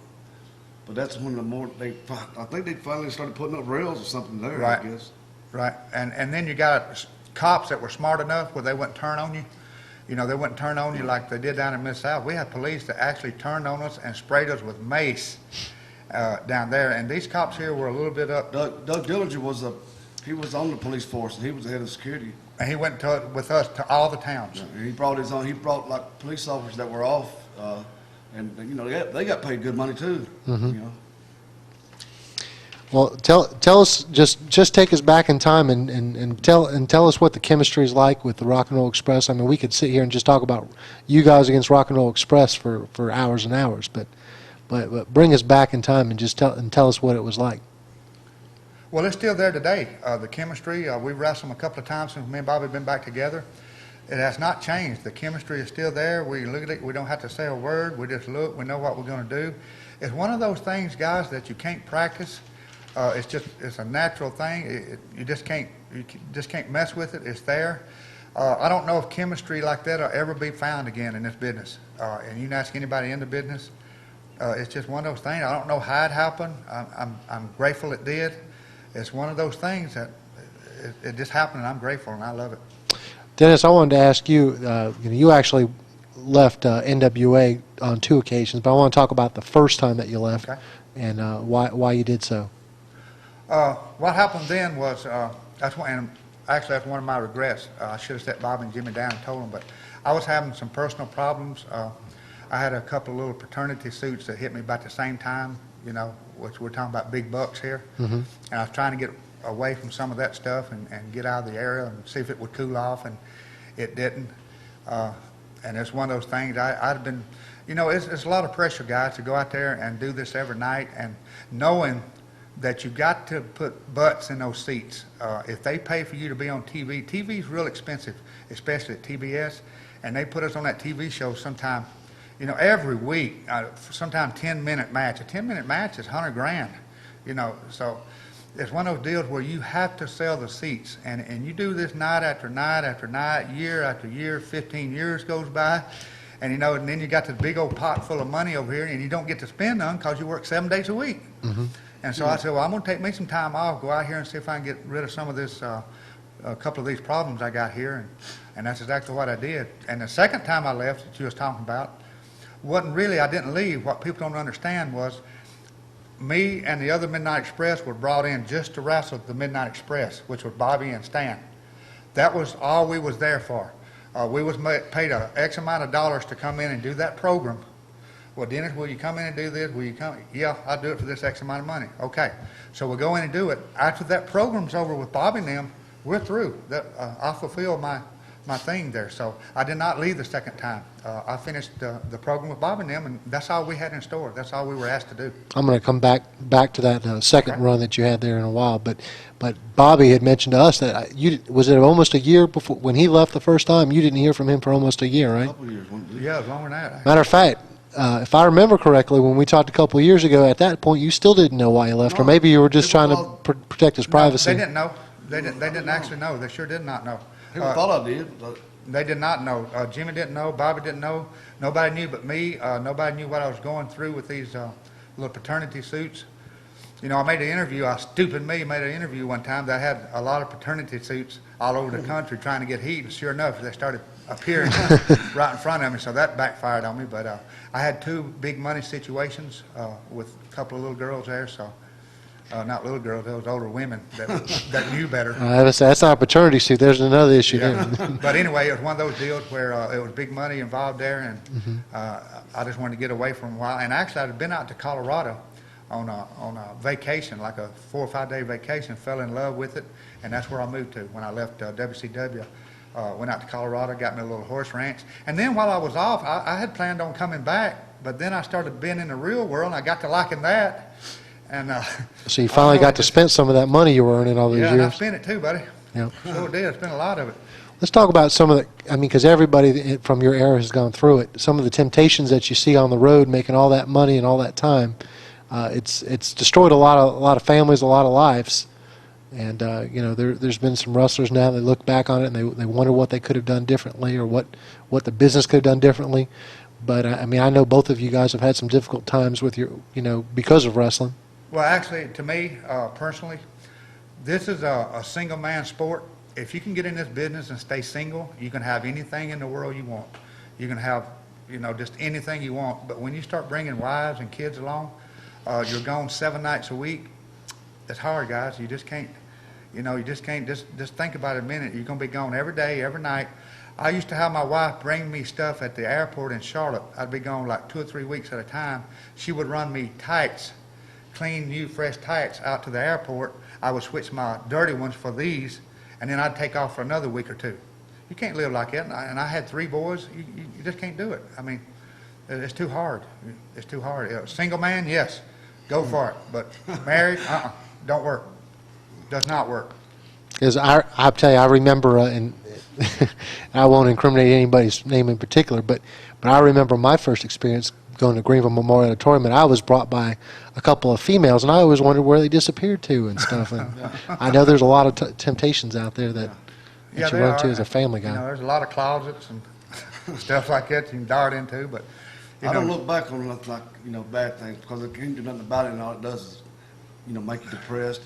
But that's when I think they finally started putting up rails or something there, Right. I guess. Right, and then you got cops that were smart enough where they wouldn't turn on you. They wouldn't turn on you like they did down in Mid-South. We had police that actually turned on us and sprayed us with mace down there. And these cops here were a little bit up. Doug Dillinger he was on the police force, and he was the head of security. And he went with us to all the towns. He brought like police officers that were off, and they got paid good money too. Mm-hmm. Well, tell us, just take us back in time and tell us what the chemistry is like with the Rock and Roll Express. I mean, we could sit here and just talk about you guys against Rock and Roll Express for hours and hours, but bring us back in time and just tell us what it was like. Well, it's still there today. The chemistry, we've wrestled them a couple of times since me and Bobby have been back together. It has not changed. The chemistry is still there. We look at it. We don't have to say a word. We just look. We know what we're going to do. It's one of those things, guys, that you can't practice. It's a natural thing. You just can't mess with it. It's there. I don't know if chemistry like that will ever be found again in this business. And you can ask anybody in the business. It's just one of those things. I don't know how it happened. I'm grateful it did. it's one of those things that it just happened, and I'm grateful, and I love it. Dennis, I wanted to ask you, you actually left NWA on 2 occasions, but I want to talk about the first time that you left, Okay. and why you did so. What happened then was, that's one of my regrets. I should have set Bob and Jimmy down and told them, but I was having some personal problems. I had a couple of little paternity suits that hit me about the same time, which we're talking about big bucks here. Mm-hmm. And I was trying to get away from some of that stuff and get out of the area and see if it would cool off, and it didn't. And it's one of those things, I'd been, it's a lot of pressure, guys, to go out there and do this every night, and knowing that you got to put butts in those seats. If they pay for you to be on TV, TV is real expensive, especially at TBS, and they put us on that TV show sometime, every week, sometime 10-minute match. A 10-minute match is $100,000, so it's one of those deals where you have to sell the seats, and you do this night after night after night, year after year, 15 years goes by, and and then you got this big old pot full of money over here, and you don't get to spend none because you work 7 days a week. Mm-hmm. And so I said, well, I'm going to take me some time off, go out here and see if I can get rid of some of this, a couple of these problems I got here, and that's exactly what I did. And the second time I left that you was talking about, I didn't leave. What people don't understand was me and the other Midnight Express were brought in just to wrestle the Midnight Express, which was Bobby and Stan. That was all we was there for. We was paid a X amount of dollars to come in and do that program. Well, Dennis, will you come in and do this? Will you come? Yeah, I'll do it for this X amount of money. Okay. So we'll go in and do it. After that program's over with Bobby and them, we're through. I fulfilled my thing there. So I did not leave the second time. I finished the program with Bobby and them, and that's all we had in store. That's all we were asked to do. I'm going to come back to that second Okay. run that you had there in a while, but Bobby had mentioned to us that was it almost a year before when he left the first time? You didn't hear from him for almost a year, A right? couple of years, wasn't it? Yeah, it was longer than that. Matter of fact, if I remember correctly, when we talked a couple of years ago, at that point you still didn't know why he left, or No, maybe you were just people trying to thought- protect his privacy. No, they didn't know. They didn't actually know. They sure did not know. People thought I did, but They did not know. Jimmy didn't know. Bobby didn't know. Nobody knew but me. Nobody knew what I was going through with these little paternity suits. I made an interview. Stupid me, made an interview one time that had a lot of paternity suits all over the country trying to get heat, and sure enough, they started appearing right in front of me, so that backfired on me. But I had 2 big money situations with a couple of little girls there, so not little girls, those older women that knew better. That's not a paternity suit. There's another issue Yeah. there. But anyway, it was one of those deals where it was big money involved there, and I just wanted to get away for a while. And actually, I'd been out to Colorado on a vacation, like a 4 or 5 day vacation, fell in love with it, and that's where I moved to when I left WCW. Went out to Colorado, got me a little horse ranch. And then while I was off, I had planned on coming back, but then I started being in the real world, and I got to liking that. And So you finally got to spend some of that money you were earning all these yeah, and I years. spent it too, buddy. Yeah. Sure did. I spent a lot of it. Let's talk about some of the, because everybody from your era has gone through it. Some of the temptations that you see on the road, making all that money and all that time, it's destroyed a lot of families, a lot of lives. And there's been some wrestlers now that look back on it and they wonder what they could have done differently or what the business could have done differently. But I know both of you guys have had some difficult times with your, because of wrestling. Well, actually, to me, personally, this is a single-man sport. If you can get in this business and stay single, you can have anything in the world you want. You can have, just anything you want. But when you start bringing wives and kids along, you're gone 7 nights a week. It's hard, guys. You just can't, just think about it a minute. You're going to be gone every day, every night. I used to have my wife bring me stuff at the airport in Charlotte. I'd be gone like 2 or 3 weeks at a time. She would run me tights, clean, new, fresh tights out to the airport. I would switch my dirty ones for these, and then I'd take off for another week or 2. You can't live like that. And I had 3 boys. You just can't do it. I mean, it's too hard. It's too hard. Single man, yes, go for it. But married, don't work. Does not work. Because I'll tell you, I remember, and I won't incriminate anybody's name in particular, but I remember my first experience going to Greenville Memorial Auditorium, and I was brought by a couple of females, and I always wondered where they disappeared to and stuff. And I know there's a lot of temptations out there that you there run to are. as a family guy. There's a lot of closets and stuff like that you can dart into, but I don't look back on it like bad things because it can't do nothing about it, and all it does is make you depressed.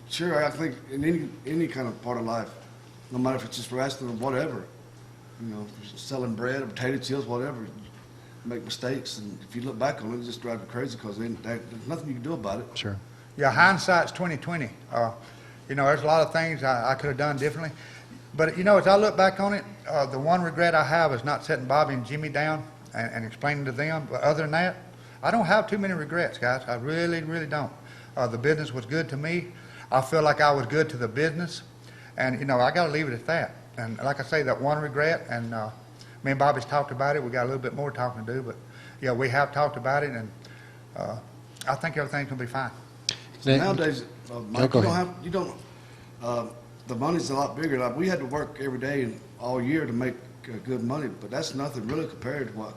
Sure, I think in any kind of part of life, no matter if it's just wrestling or whatever, if you're selling bread or potato chips, whatever, you make mistakes, and if you look back on it, it just drives you crazy because there's nothing you can do about it. Sure. Yeah, hindsight's 20/20. There's a lot of things I could have done differently. But, as I look back on it, the one regret I have is not setting Bobby and Jimmy down and explaining to them. But other than that, I don't have too many regrets, guys. I really, really don't. The business was good to me. I feel like I was good to the business. And, I got to leave it at that. And like I say, that one regret, and me and Bobby's talked about it. We got a little bit more talking to do. But, yeah, we have talked about it, and I think everything's going to be fine. Nowadays, Mike, go you don't ahead. the money's a lot bigger. Like, we had to work every day and all year to make good money, but that's nothing really compared to what.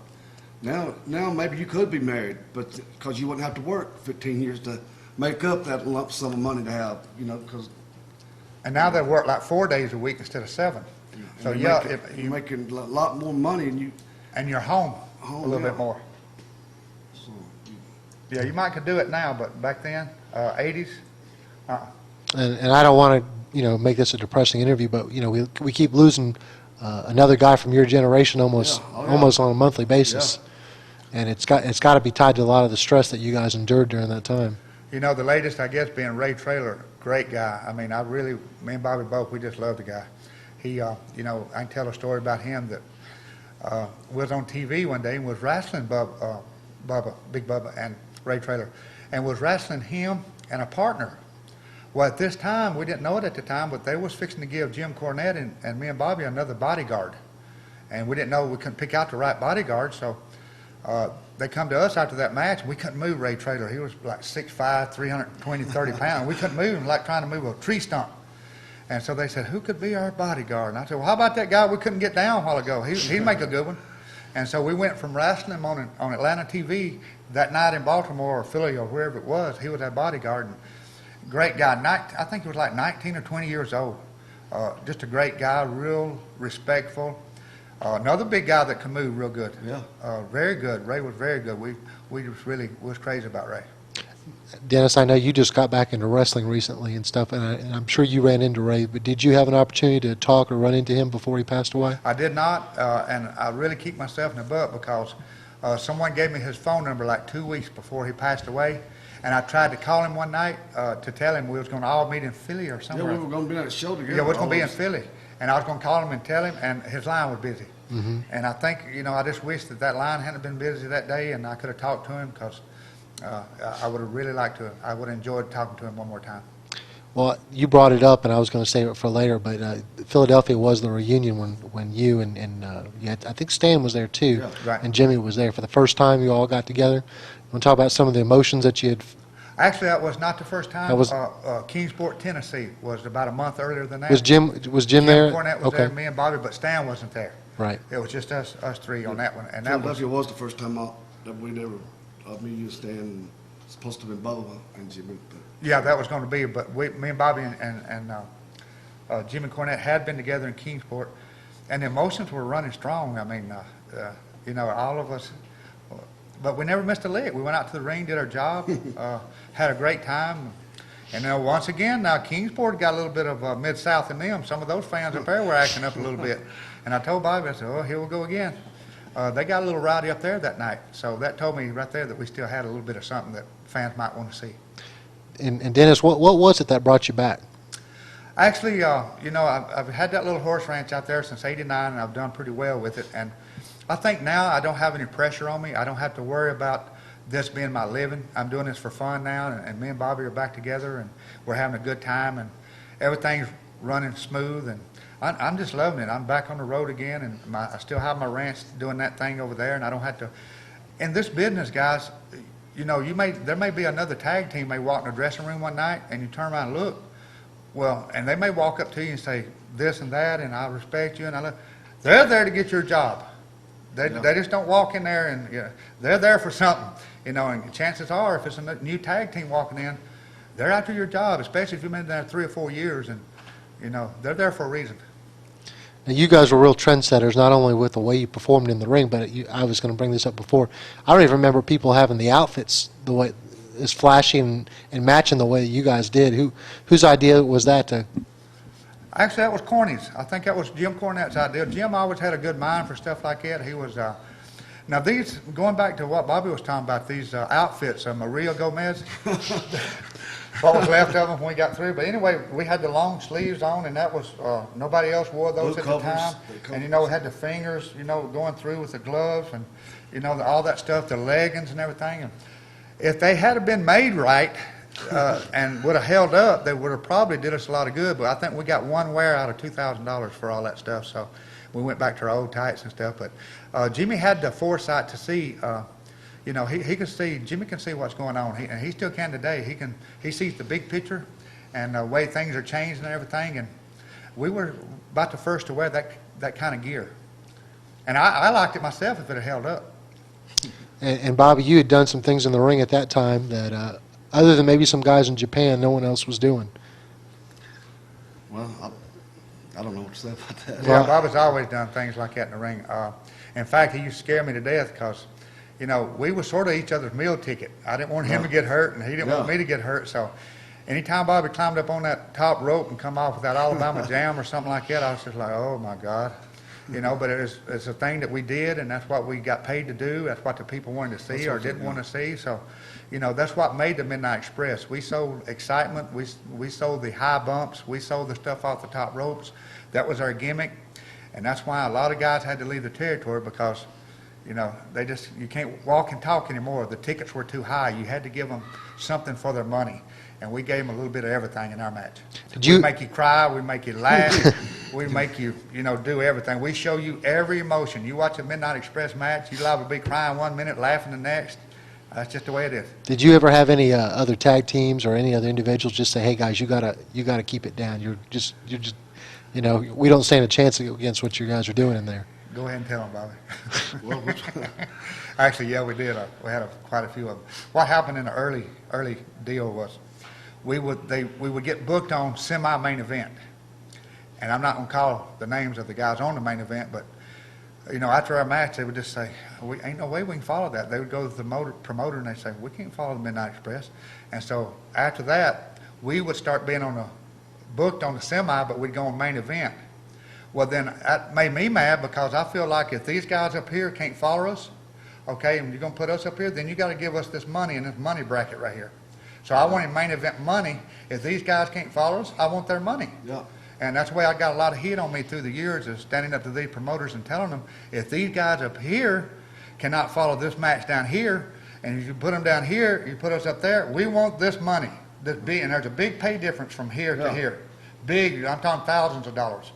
Now maybe you could be married, but because you wouldn't have to work 15 years to make up that lump sum of money to have, because. And now they work like 4 days a week instead of 7. So, yeah, you're making a lot more money, and you're home a little yeah. bit more. So, Yeah, you might could do it now, but back then, 80s, And I don't want to, make this a depressing interview, but, we keep losing another guy from your generation almost Yeah. Oh, yeah. almost on a monthly basis. And it's got to be tied to a lot of the stress that you guys endured during that time. the latest, I guess, being Ray Traylor, great guy. I mean, me and Bobby both, we just love the guy. He, I can tell a story about him that was on TV one day and was wrestling Big Bubba and Ray Traylor, and was wrestling him and a partner. Well, at this time, we didn't know it at the time, but they was fixing to give Jim Cornette and me and Bobby another bodyguard. And we didn't know we couldn't pick out the right bodyguard, so they come to us after that match. We couldn't move Ray Traylor. He was like 6'5", 320, 30 pounds. We couldn't move him, like trying to move a tree stump. And so they said, who could be our bodyguard? And I said, well, how about that guy we couldn't get down a while ago? He'd make a good one. And so we went from wrestling him on Atlanta TV that night in Baltimore or Philly or wherever it was. He was our bodyguard. And great guy. I think he was like 19 or 20 years old. Just a great guy, real respectful. Another big guy that can move real good. Yeah. Very good. Ray was very good. We just really was crazy about Ray. Dennis, I know you just got back into wrestling recently and stuff, and I'm sure you ran into Ray, but did you have an opportunity to talk or run into him before he passed away? I did not, and I really keep myself in the butt because someone gave me his phone number like 2 weeks before he passed away, and I tried to call him one night to tell him we was going to all meet in Philly or yeah, somewhere. we were going to be on a show together. Yeah, we was going to be in Philly, and I was going to call him and tell him, and his line was busy. Mm-hmm. And I think, I just wish that line hadn't been busy that day, and I could have talked to him because I would have really liked to. I would have enjoyed talking to him one more time. Well, you brought it up, and I was going to save it for later, but Philadelphia was the reunion when you and I think Stan was there too, Yeah, right. and Jimmy was there for the first time you all got together. You want to talk about some of the emotions that you had? Actually, that was not the first time. That was- Kingsport, Tennessee was about a month earlier than that. Was Jim there? Cornette was there, me and Bobby, but Stan wasn't there. Right. It was just us three on that one, and that was Philadelphia was the first time that we'd ever, me, you, Stan, supposed to have been Bubba and Jimmy. But yeah, that was going to be. But me and Bobby and Jimmy Cornette had been together in Kingsport, and the emotions were running strong. I mean, all of us. But we never missed a lick. We went out to the ring, did our job, had a great time. And once again, now Kingsport got a little bit of Mid-South in them. Some of those fans up there were acting up a little bit. And I told Bobby, I said, oh, here we go again. They got a little rowdy up there that night. So that told me right there that we still had a little bit of something that fans might want to see. And Dennis, what was it that brought you back? Actually, I've had that little horse ranch out there since '89, and I've done pretty well with it. And I think now I don't have any pressure on me. I don't have to worry about this being my living. I'm doing this for fun now, and me and Bobby are back together, and we're having a good time, and everything's running smooth, and I'm just loving it. I'm back on the road again, and I still have my ranch doing that thing over there, and I don't have to. In this business, guys, there may be another tag team may walk in the dressing room one night, and you turn around and look, well, and they may walk up to you and say this and that, and I respect you, and I love. They're there to get your job. They just don't walk in there and they're there for something, and chances are if it's a new tag team walking in, they're after your job, especially if you've been there 3 or 4 years, and they're there for a reason. Now, you guys were real trendsetters, not only with the way you performed in the ring, but I was going to bring this up before. I don't even remember people having the outfits the way as flashy and matching the way you guys did. Whose idea was that to? Actually, that was Corney's. I think that was Jim Cornette's idea. Jim always had a good mind for stuff like that. He was, now these, going back to what Bobby was talking about, these outfits, Maria Gomez, what was left of them when we got through. But anyway, we had the long sleeves on, and that was, nobody else wore those Blue at the covers, time. And, you know, it had the fingers, you know, going through with the gloves and, you know, all that stuff, the leggings and everything. And if they had been made right, and would have held up, they would have probably did us a lot of good. But I think we got one wear out of $2,000 for all that stuff. So we went back to our old tights and stuff. But Jimmy had the foresight to see, you know, he could see, Jimmy can see what's going on. And he still can today. He sees the big picture and the way things are changing and everything. And we were about the first to wear that kind of gear. And I liked it myself if it had held up. And Bobby, you had done some things in the ring at that time that, other than maybe some guys in Japan, no one else was doing. Well, I don't know what to say about that. Yeah, Bobby's always done things like that in the ring. In fact, he used to scare me to death because, you know, we were sort of each other's meal ticket. I didn't want him to get hurt, and he didn't want me to get hurt. So anytime Bobby climbed up on that top rope and come off with that Alabama jam or something like that, I was just like, oh, my God. You know, but it's a thing that we did, and that's what we got paid to do. That's what the people wanted to see or didn't want to see. So, you know, that's what made the Midnight Express. We sold excitement. We sold the high bumps. We sold the stuff off the top ropes. That was our gimmick. And that's why a lot of guys had to leave the territory because, you know, you can't walk and talk anymore. The tickets were too high. You had to give them something for their money. And we gave them a little bit of everything in our match. We make you cry, we make you laugh, we make you, you know, do everything. We show you every emotion. You watch a Midnight Express match, you'll liable to be crying 1 minute, laughing the next. That's just the way it is. Did you ever have any other tag teams or any other individuals just say, "Hey guys, you gotta keep it down. You're just, you know, we don't stand a chance against what you guys are doing in there." Go ahead and tell them, Bobby. Actually, yeah, we did. We had quite a few of them. What happened in the early deal was, we would get booked on semi-main event. And I'm not going to call the names of the guys on the main event, but, you know, after our match, they would just say, ain't no way we can follow that. They would go to the promoter and they'd say, we can't follow the Midnight Express. And so after that, we would start being booked on the semi, but we'd go on main event. Well, then that made me mad because I feel like if these guys up here can't follow us, okay, and you're going to put us up here, then you got to give us this money in this money bracket right here. So I wanted main event money. If these guys can't follow us, I want their money. Yeah. And that's the way I got a lot of heat on me through the years, is standing up to these promoters and telling them, if these guys up here cannot follow this match down here, and you put them down here, you put us up there, we want this money. And there's a big pay difference from here to here. Big, I'm talking thousands of dollars.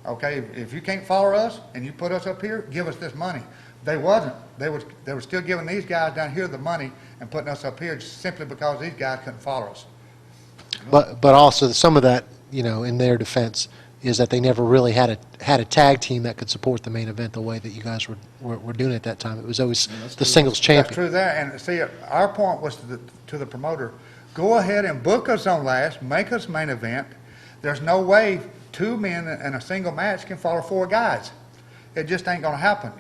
Okay, if you can't follow us and you put us up here, give us this money. They wasn't. They were still giving these guys down here the money and putting us up here just simply because these guys couldn't follow us. But also some of that, you know, in their defense, is that they never really had a tag team that could support the main event the way that you guys were doing it at that time. It was always the singles champion. That's true there. And see, our point was to the promoter, go ahead and book us on last, make us main event. There's no way 2 men in a single match can follow 4 guys. It just ain't going to happen.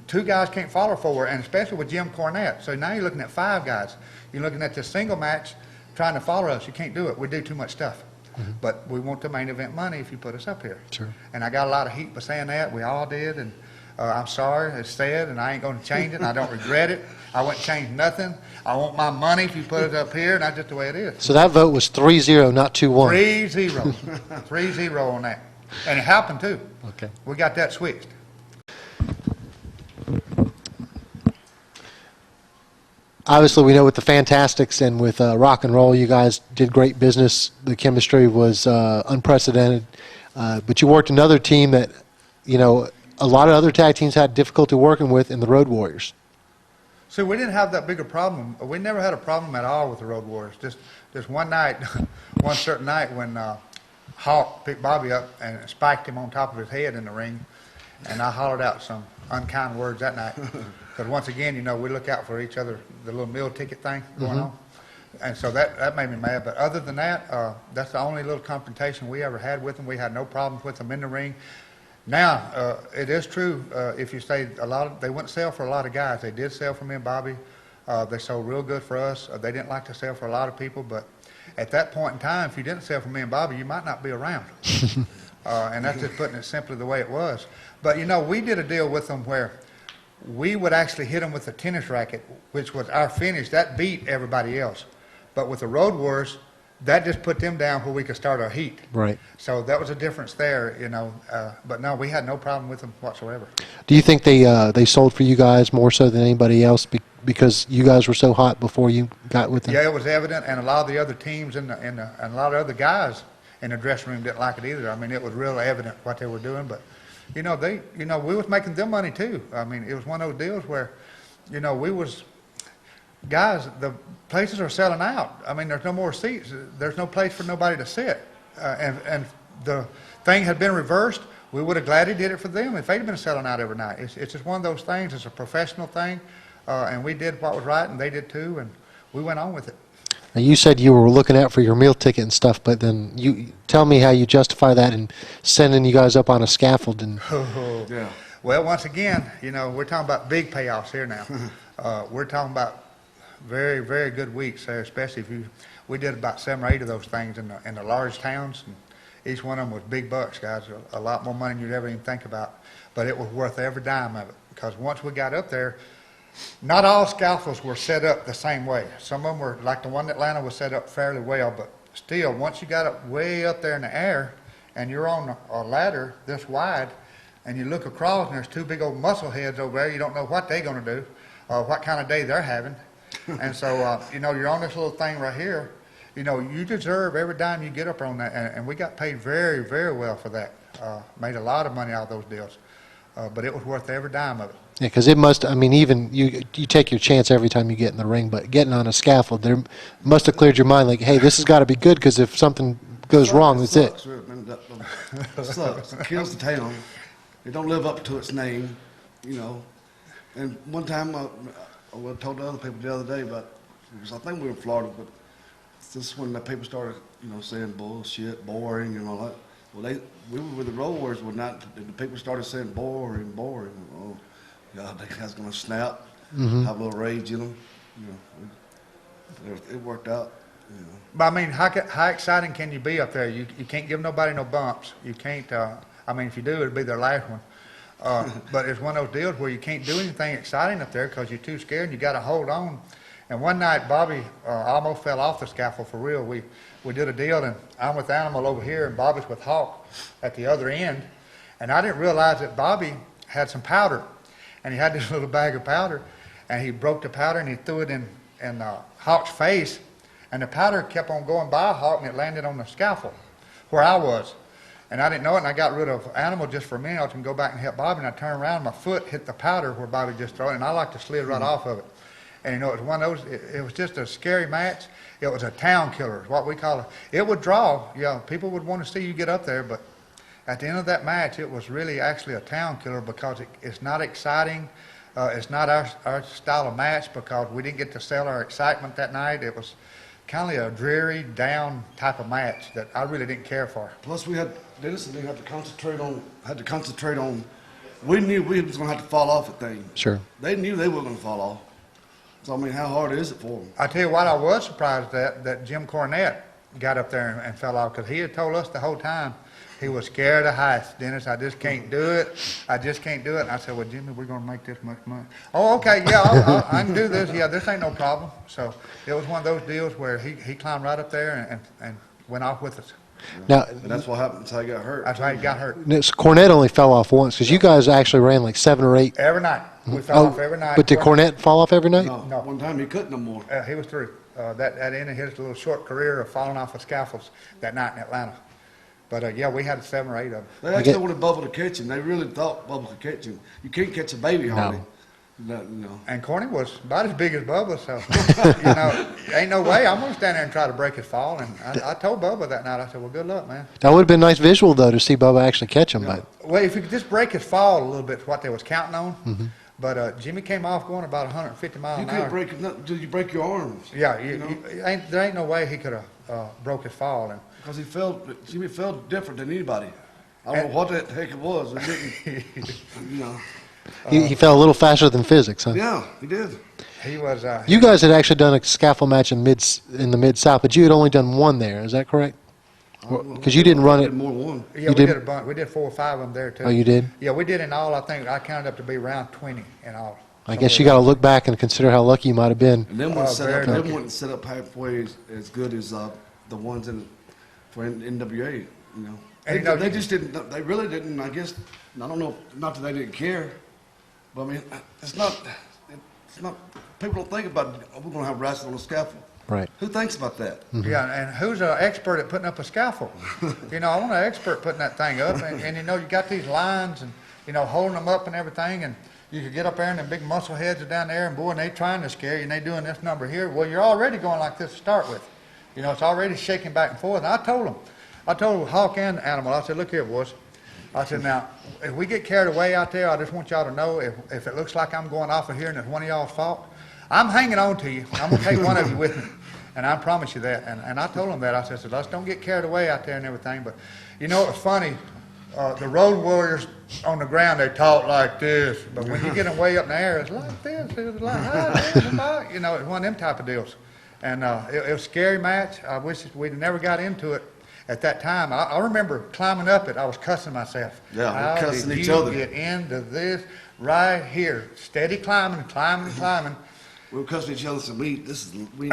2 guys can't follow 4, and especially with Jim Cornette. So now you're looking at 5 guys. You're looking at this single match trying to follow us. You can't do it. We do too much stuff. Mm-hmm. But we want the main event money if you put us up here. Sure. And I got a lot of heat for saying that. We all did. And I'm sorry. It's said, and I ain't going to change it, and I don't regret it. I wouldn't change nothing. I want my money if you put it up here, and that's just the way it is. So that vote was 3-0, not 2-1. 3-0. 3-0 on that. And it happened, too. Okay. We got that switched. Obviously, we know with the Fantastics and with rock and roll, you guys did great business. The chemistry was unprecedented. But you worked another team that, you know, a lot of other tag teams had difficulty working with in the Road Warriors. See, we didn't have that big a problem. We never had a problem at all with the Road Warriors. Just one night, one certain night when Hawk picked Bobby up and spiked him on top of his head in the ring, and I hollered out some unkind words that night. Because once again, you know, we look out for each other, the little meal ticket thing going on. And so that made me mad. But other than that, that's the only little confrontation we ever had with them. We had no problems with them in the ring. Now, it is true, if you say they wouldn't sell for a lot of guys. They did sell for me and Bobby. They sold real good for us. They didn't like to sell for a lot of people, but at that point in time, if you didn't sell for me and Bobby, you might not be around. And that's just putting it simply the way it was. But, you know, we did a deal with them where we would actually hit them with a tennis racket, which was our finish. That beat everybody else. But with the Road Wars, that just put them down where we could start our heat. Right. So that was a difference there, you know. But no, we had no problem with them whatsoever. Do you think they sold for you guys more so than anybody else because you guys were so hot before you got with them? Yeah, it was evident, and a lot of the other teams and a lot of other guys in the dressing room didn't like it either. I mean, it was real evident what they were doing, but you know, we was making them money too. I mean, it was one of those deals where, you know, guys, the places are selling out. I mean, there's no more seats. There's no place for nobody to sit. And the thing had been reversed, we would have gladly did it for them if they'd been selling out every night. It's just one of those things. It's a professional thing, and we did what was right, and they did too, and we went on with it. Now, you said you were looking out for your meal ticket and stuff, but then you tell me how you justify that and sending you guys up on a scaffold. And Yeah. Well, once again, you know, we're talking about big payoffs here now. We're talking about very, very good weeks there, especially we did about 7 or 8 of those things in the large towns, and each one of them was big bucks, guys, a lot more money than you'd ever even think about. But it was worth every dime of it, because once we got up there, not all scaffolds were set up the same way. Some of them were, like the one in Atlanta was set up fairly well, but still, once you got up way up there in the air, and you're on a ladder this wide, and you look across, and there's 2 big old muscle heads over there, you don't know what they're going to do, or what kind of day they're having. And so, you know, you're on this little thing right here. You know, you deserve every dime you get up on that, and we got paid very, very well for that. Made a lot of money out of those deals, but it was worth every dime of it. yeah, because it must. I mean, even you take your chance every time you get in the ring, but getting on a scaffold, there must have cleared your mind. Like, hey, this has got to be good because if something goes wrong, that's it. Sucks, it sucks. It kills the town. It don't live up to its name, you know. And one time, I told the other people the other day about, I think we were in Florida, but this is when the people started, you know, saying bullshit, boring, and all that. Well, we were with the Road Wars one night, and the people started saying boring. Oh, God, that guy's gonna snap, have a little rage in them. You know, it worked out. You know. But I mean, how exciting can you be up there? You can't give nobody no bumps. You can't. I mean, if you do, it'll be their last one. But it's one of those deals where you can't do anything exciting up there because you're too scared and you got to hold on. And one night, Bobby almost fell off the scaffold for real. We did a deal, and I'm with Animal over here, and Bobby's with Hawk at the other end. And I didn't realize that Bobby had some powder, and he had this little bag of powder, and he broke the powder and he threw it in Hawk's face, and the powder kept on going by Hawk, and it landed on the scaffold where I was. And I didn't know it, and I got rid of Animal just for a minute. I was going to go back and help Bobby, and I turned around, and my foot hit the powder where Bobby just threw it, and I like to slid right off of it. And, you know, it was one of those, it was just a scary match. It was a town killer, is what we call it. It would draw, yeah, people would want to see you get up there, but at the end of that match, it was really actually a town killer because it's not exciting. It's not our style of match because we didn't get to sell our excitement that night. It was kind of a dreary, down type of match that I really didn't care for. Plus, Dennis and they had to concentrate on. We knew we was going to have to fall off at things. Sure. They knew they were going to fall off. So I mean, how hard is it for them? I tell you what, I was surprised that Jim Cornette got up there and fell off because he had told us the whole time he was scared of heights. Dennis, I just can't do it. I just can't do it. And I said, well, Jimmy, we're going to make this much money. Oh, okay, yeah, I can do this. Yeah, this ain't no problem. So it was one of those deals where he climbed right up there and went off with us. Now, And that's what happened. That's how he got hurt. That's how he got hurt. Cornette only fell off once because you guys actually ran like 7 or 8. Every night. We fell off every night. But did Cornette fall off every night? No, one time he couldn't no more. He was through. That ended his little short career of falling off of scaffolds that night in Atlanta. But yeah, we had 7 or 8 of them. They actually wanted Bubba to catch him. They really thought Bubba could catch him. You can't catch a baby hardly. No. And Corny was about as big as Bubba, so, you know, ain't no way I'm going to stand there and try to break his fall. And I told Bubba that night, I said, well, good luck, man. That would have been a nice visual, though, to see Bubba actually catch him. Yeah. But Well, if you could just break his fall a little bit, what they was counting on. But Jimmy came off going about 150 miles You an can't hour. break it until you break your arms. Yeah, there ain't no way he could have broke his fall. Because Jimmy felt different than anybody. I don't know what the heck it was. It didn't, you know. he fell a little faster than physics, huh? Yeah, he did. He was. You guys had actually done a scaffold match in the Mid-South, but you had only done one there. Is that correct? Because you didn't run I it. did more than one. Yeah, You we did? did a bunch. We did 4 or 5 of them there too. Oh, you did? Yeah, we did in all. I think I counted up to be around 20 in all. I guess you got to look back and consider how lucky you might have been. And them ones very them lucky. ones set up halfway as good as the ones for NWA. You know, And you know, they just didn't. They really didn't. I guess I don't know. Not that they didn't care, but I mean, it's not. People don't think about we're going to have wrestling on the scaffold. Right. Who thinks about that? Yeah, and who's an expert at putting up a scaffold? You know, I want an expert putting that thing up, and you know, you got these lines and, you know, holding them up and everything, and you could get up there and the big muscle heads are down there, and boy, and they trying to scare you, and they doing this number here. Well, you're already going like this to start with. You know, it's already shaking back and forth. And I told Hawk and Animal, I said, look here, boys. I said, now, if we get carried away out there, I just want y'all to know if it looks like I'm going off of here and it's one of y'all's fault, I'm hanging on to you. I'm going to take one of you with me. And I promise you that. And I told them that. I said, so let's don't get carried away out there and everything. But, you know, it was funny. The road warriors on the ground, they talk like this. But when you get them way up in the air, it's like this. It's like, you know, it's one of them type of deals. And it was a scary match. I wish we'd never got into it at that time. I remember climbing up it. I was cussing myself. Yeah, we're How cussing did each you other. get into this right here? Steady climbing. We were cussing each other, so we ain't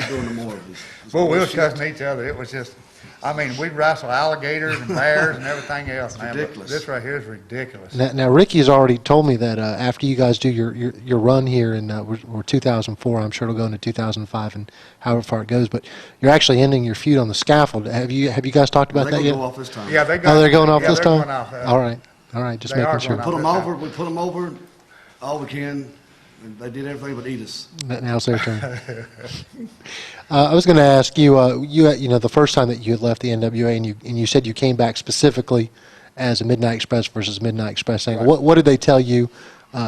doing no more of this. Well, we was cussing each other. It was just, I mean, we'd wrestle alligators and bears and everything else, man. But ridiculous. this right here is ridiculous. Now Ricky's already told me that after you guys do your run here in we're 2004, I'm sure it'll go into 2005 and however far it goes. But you're actually ending your feud on the scaffold. Have you guys talked about They're that gonna yet? go off this time. Yeah, they Oh, they're going off yeah, this they're time. Going off, All right, just they are making sure. going Put off. them over. We put them over all we can. And they did everything but eat us. Now it's their turn. I was going to ask you, you know, the first time that you had left the NWA, and you said you came back specifically as a Midnight Express versus Midnight Express angle. Right. What did they tell you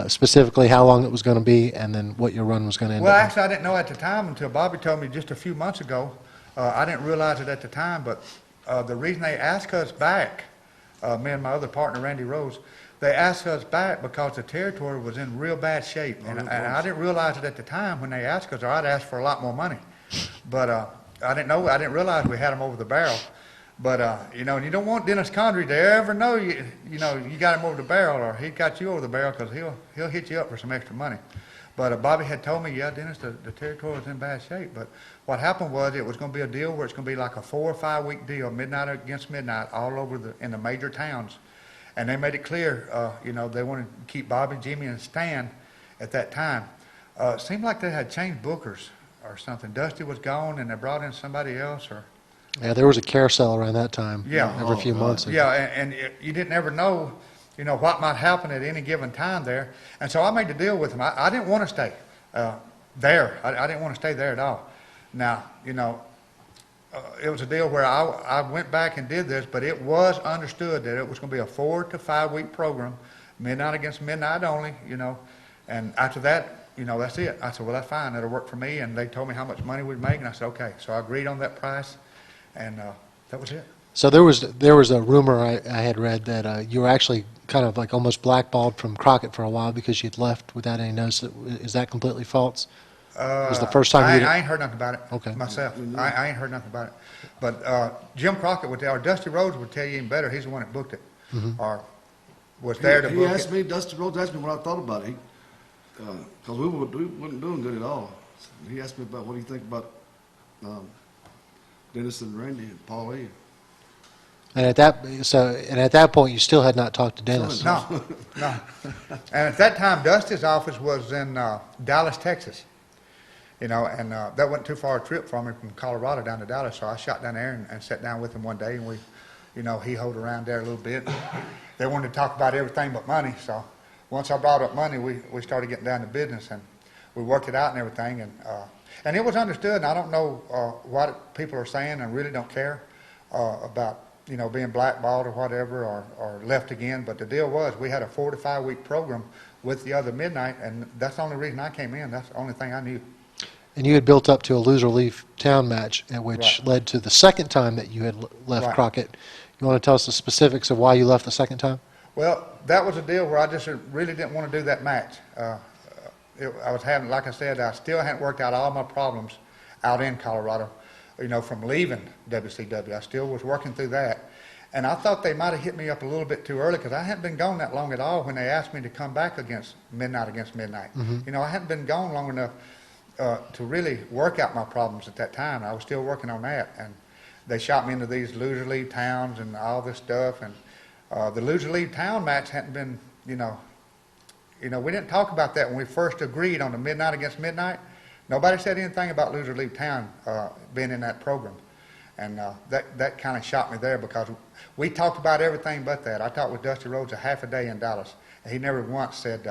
specifically? How long it was going to be, and then what your run was going to end Well, up? actually, I didn't know at the time until Bobby told me just a few months ago. I didn't realize it at the time, but the reason they asked us back, me and my other partner, Randy Rose, they asked us back because the territory was in real bad shape. And I didn't realize it at the time when they asked us, or I'd asked for a lot more money. But I didn't realize we had them over the barrel. But, you know, and you don't want Dennis Condrey to ever know you got him over the barrel, or he got you over the barrel, because he'll hit you up for some extra money. But Bobby had told me, yeah, Dennis, the territory was in bad shape. But what happened was it was going to be a deal where it's going to be like a 4 or 5 week deal, midnight against midnight, all over in the major towns. And they made it clear, you know, they wanted to keep Bobby, Jimmy, and Stan at that time. It seemed like they had changed bookers or something. Dusty was gone, and they brought in somebody else. Or Yeah, there was a carousel around that time. Yeah. Every few months. yeah, and you didn't ever know, you know, what might happen at any given time there. And so I made the deal with them. I didn't want to stay there. I didn't want to stay there at all. Now, you know, it was a deal where I went back and did this, but it was understood that it was going to be a 4 to 5 week program, midnight against midnight only, you know. And after that, you know, that's it. I said, well, that's fine. That'll work for me. And they told me how much money we'd make, and I said, okay. So I agreed on that price, and that was it. So there was a rumor I had read that you were actually kind of like almost blackballed from Crockett for a while because you'd left without any notice. Is that completely false? Was the first time I ain't heard nothing about it Okay. myself. I ain't heard nothing about it. But Jim Crockett would tell, or Dusty Rhodes would tell you even better. He's the one that booked it, or was there to He book asked it. me, Dusty Rhodes asked me what I thought about it. Because we wasn't doing good at all. So he asked me about what do you think about Dennis and Randy and Paul E. And at that point, you still had not talked to Dennis. No, no. And at that time, Dusty's office was in Dallas, Texas. You know, and that wasn't too far a trip for me from Colorado down to Dallas. So I shot down there and sat down with him one day, and we, you know, he hoed around there a little bit. They wanted to talk about everything but money. So once I brought up money, we started getting down to business, and we worked it out and everything. And it was understood. And I don't know what people are saying, and really don't care about, you know, being blackballed or whatever, or left again. But the deal was we had a 4 to 5 week program with the other midnight, and that's the only reason I came in. That's the only thing I knew. And you had built up to a loser-leave town match, which Right. led to the second time that you had left Right. Crockett. You want to tell us the specifics of why you left the second time? Well, that was a deal where I just really didn't want to do that match. I was having, like I said, I still hadn't worked out all my problems out in Colorado, from leaving WCW. I still was working through that. And I thought they might have hit me up a little bit too early because I hadn't been gone that long at all when they asked me to come back against Midnight. I hadn't been gone long enough to really work out my problems at that time. I was still working on that. And they shot me into these loser league towns and all this stuff. And the loser league town match hadn't been, we didn't talk about that when we first agreed on the Midnight against Midnight. Nobody said anything about loser league town being in that program. And that kind of shot me there because we talked about everything but that. I talked with Dusty Rhodes a half a day in Dallas. And he never once said,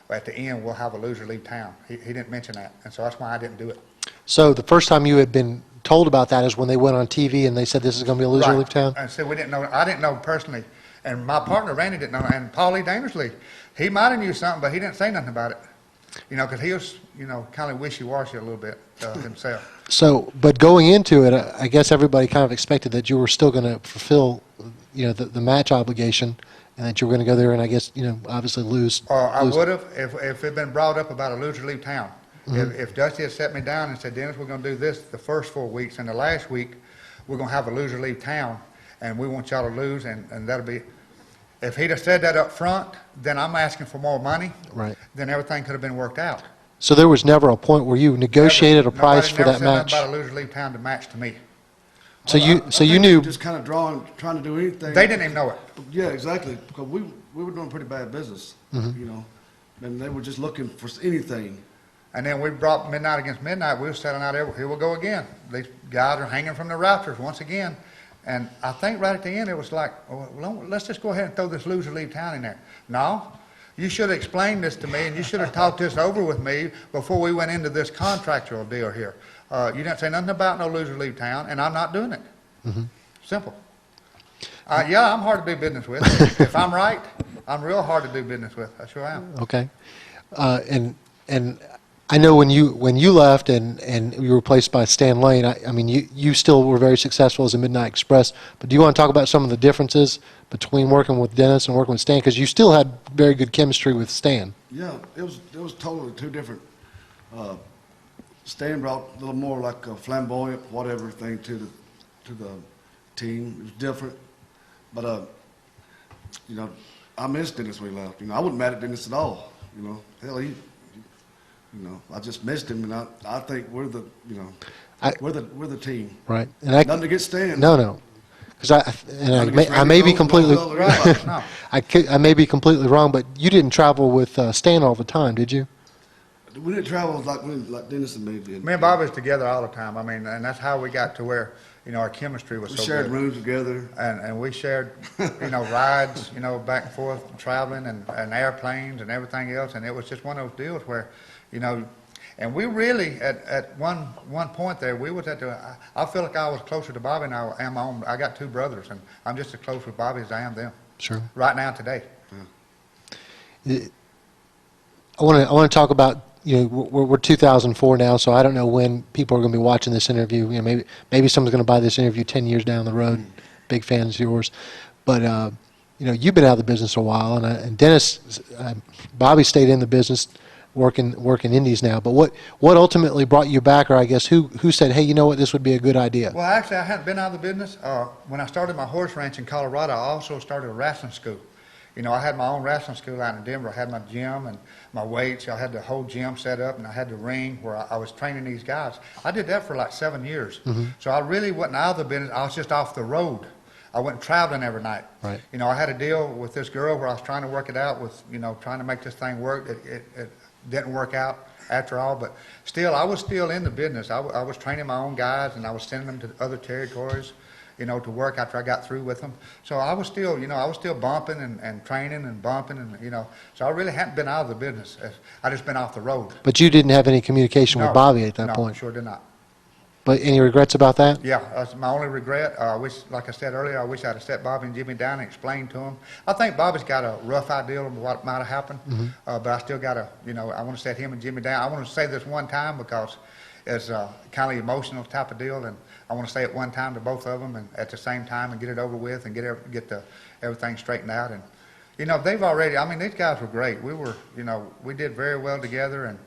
at the end, we'll have a loser league town. He didn't mention that. And so that's why I didn't do it. So the first time you had been told about that is when they went on TV and they said this is going to be a loser league town? And so we didn't know. I didn't know personally. And my partner, Randy, didn't know. And Paulie Dangersley, he might have knew something, but he didn't say nothing about it. Because he was, kind of wishy-washy a little bit himself. So, but going into it, I guess everybody kind of expected that you were still going to fulfill, the match obligation, and that you were going to go there and I guess, obviously lose. I would have if it had been brought up about a loser leave town. If Dusty had set me down and said, Dennis, we're going to do this the first 4 weeks, and the last week we're going to have a loser leave town, and we want y'all to lose, and that'll be. If he'd have said that up front, then I'm asking for more money. Right. Then everything could have been worked out. So there was never a point where you negotiated a price for that match? Nobody never said nothing about a loser leave town to match to me. So you I knew. just kind of trying to do anything. They didn't even know it. Yeah, exactly. Because we were doing pretty bad business, and they were just looking for anything. And then we brought Midnight against Midnight. We were selling out here we go again. These guys are hanging from the rafters once again. And I think right at the end it was like, well, let's just go ahead and throw this loser leave town in there. No, you should have explained this to me and you should have talked this over with me before we went into this contractual deal here. You didn't say nothing about no loser leave town, and I'm not doing it. Simple. Yeah, I'm hard to do business with. If I'm right, I'm real hard to do business with. I sure am. Okay. And I know when you left and you were replaced by Stan Lane, I mean, you still were very successful as a Midnight Express, but do you want to talk about some of the differences between working with Dennis and working with Stan? Because you still had very good chemistry with Stan. Yeah, it was totally two different. Stan brought a little more like a flamboyant, whatever thing to the team. It was different, but I missed Dennis when he left. I wasn't mad at Dennis at all. Hell, I just missed him, and I think we're the we're the team. Right. And nothing against Stan. No. Because I may be completely Right. No. I may be completely wrong, but you didn't travel with Stan all the time, did you? We didn't travel like Dennis and me did. Me and Bobby was together all the time. I mean, and that's how we got to where, our chemistry was We so shared good. rooms together. And we shared, rides, back and forth, traveling and airplanes and everything else. And it was just one of those deals where, and we really, at one point there, we was at I feel like I was closer to Bobby than I am my own. I got two brothers, and I'm just as close with Bobby as I am them. Sure. Right now, today. I want to talk about, we're 2004 now, so I don't know when people are going to be watching this interview. Maybe someone's going to buy this interview 10 years down the road. Big fans of yours. But, you've been out of the business a while, and Dennis, Bobby stayed in the business working indies now. But what ultimately brought you back, or I guess who said, hey, you know what, this would be a good idea? Well, actually, I hadn't been out of the business. When I started my horse ranch in Colorado, I also started a wrestling school. I had my own wrestling school out in Denver. I had my gym and my weights. I had the whole gym set up, and I had the ring where I was training these guys. I did that for like 7 years. So I really wasn't out of the business. I was just off the road. I went traveling every night. Right. I had a deal with this girl where I was trying to work it out with, trying to make this thing work. It didn't work out after all, but still, I was still in the business. I was training my own guys, and I was sending them to other territories, to work after I got through with them. So I was still, bumping and training and bumping, and, so I really hadn't been out of the business. I just been off the road. But you didn't have any communication with Bobby at that point? No, sure did not. But any regrets about that? Yeah, that's my only regret. I wish, like I said earlier, I wish I'd have set Bobby and Jimmy down and explained to them. I think Bobby's got a rough idea of what might have happened, but I still got to, I want to set him and Jimmy down. I want to say this one time because it's kind of emotional type of deal, and I want to say it one time to both of them, and at the same time, and get it over with, and get everything straightened out. And they've already. I mean, these guys were great. We were, we did very well together, and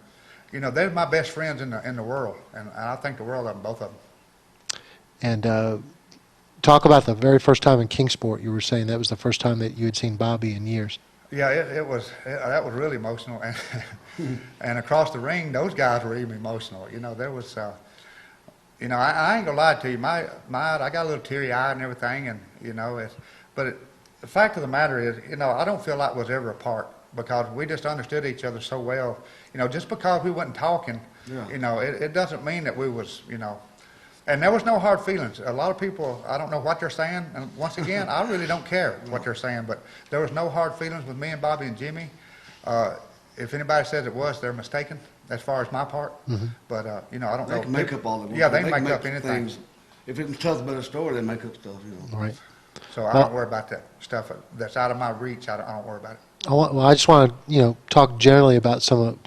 they're my best friends in the world, and I think the world of them, both of them. And talk about the very first time in Kingsport. You were saying that was the first time that you had seen Bobby in years. Yeah, that was really emotional, and and across the ring, those guys were even emotional. There was, I ain't gonna lie to you, I got a little teary eyed and everything, and the fact of the matter is, I don't feel like we was ever apart because we just understood each other so well. Just because we wasn't talking, Yeah. it doesn't mean that we was, And there was no hard feelings. A lot of people, I don't know what they're saying, and once again, I really don't care what they're saying, but there was no hard feelings with me and Bobby and Jimmy. If anybody says it was, they're mistaken as far as my part. But, I don't know. They can make up all the Yeah, they can make up anything. things. If it tells a better story, they make up stuff, Right. So I don't worry about that stuff that's out of my reach. I don't worry about it. I just want to, talk generally about some of.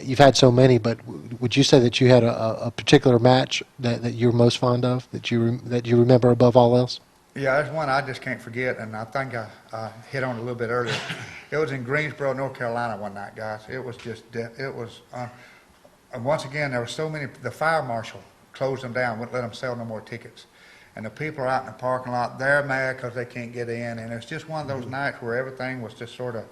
You've had so many, but would you say that you had a particular match that you're most fond of, that you remember above all else? Yeah, there's one I just can't forget, and I think I hit on it a little bit earlier. It was in Greensboro, North Carolina one night, guys. It was just, and once again, there were so many, the fire marshal closed them down, wouldn't let them sell no more tickets. And the people are out in the parking lot, they're mad because they can't get in, and it's just one of those nights where everything was just sort of,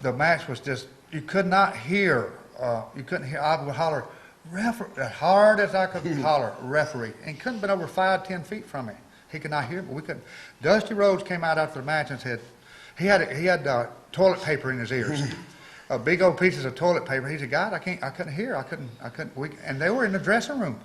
the match was just, you could not hear, I would holler, referee, as hard as I could holler, referee, and couldn't have been over 5-10 feet from me. He could not hear, but we couldn't. Dusty Rhodes came out after the match and said, he had toilet paper in his ears, big old pieces of toilet paper. He said, God, I couldn't hear, and they were in the dressing room,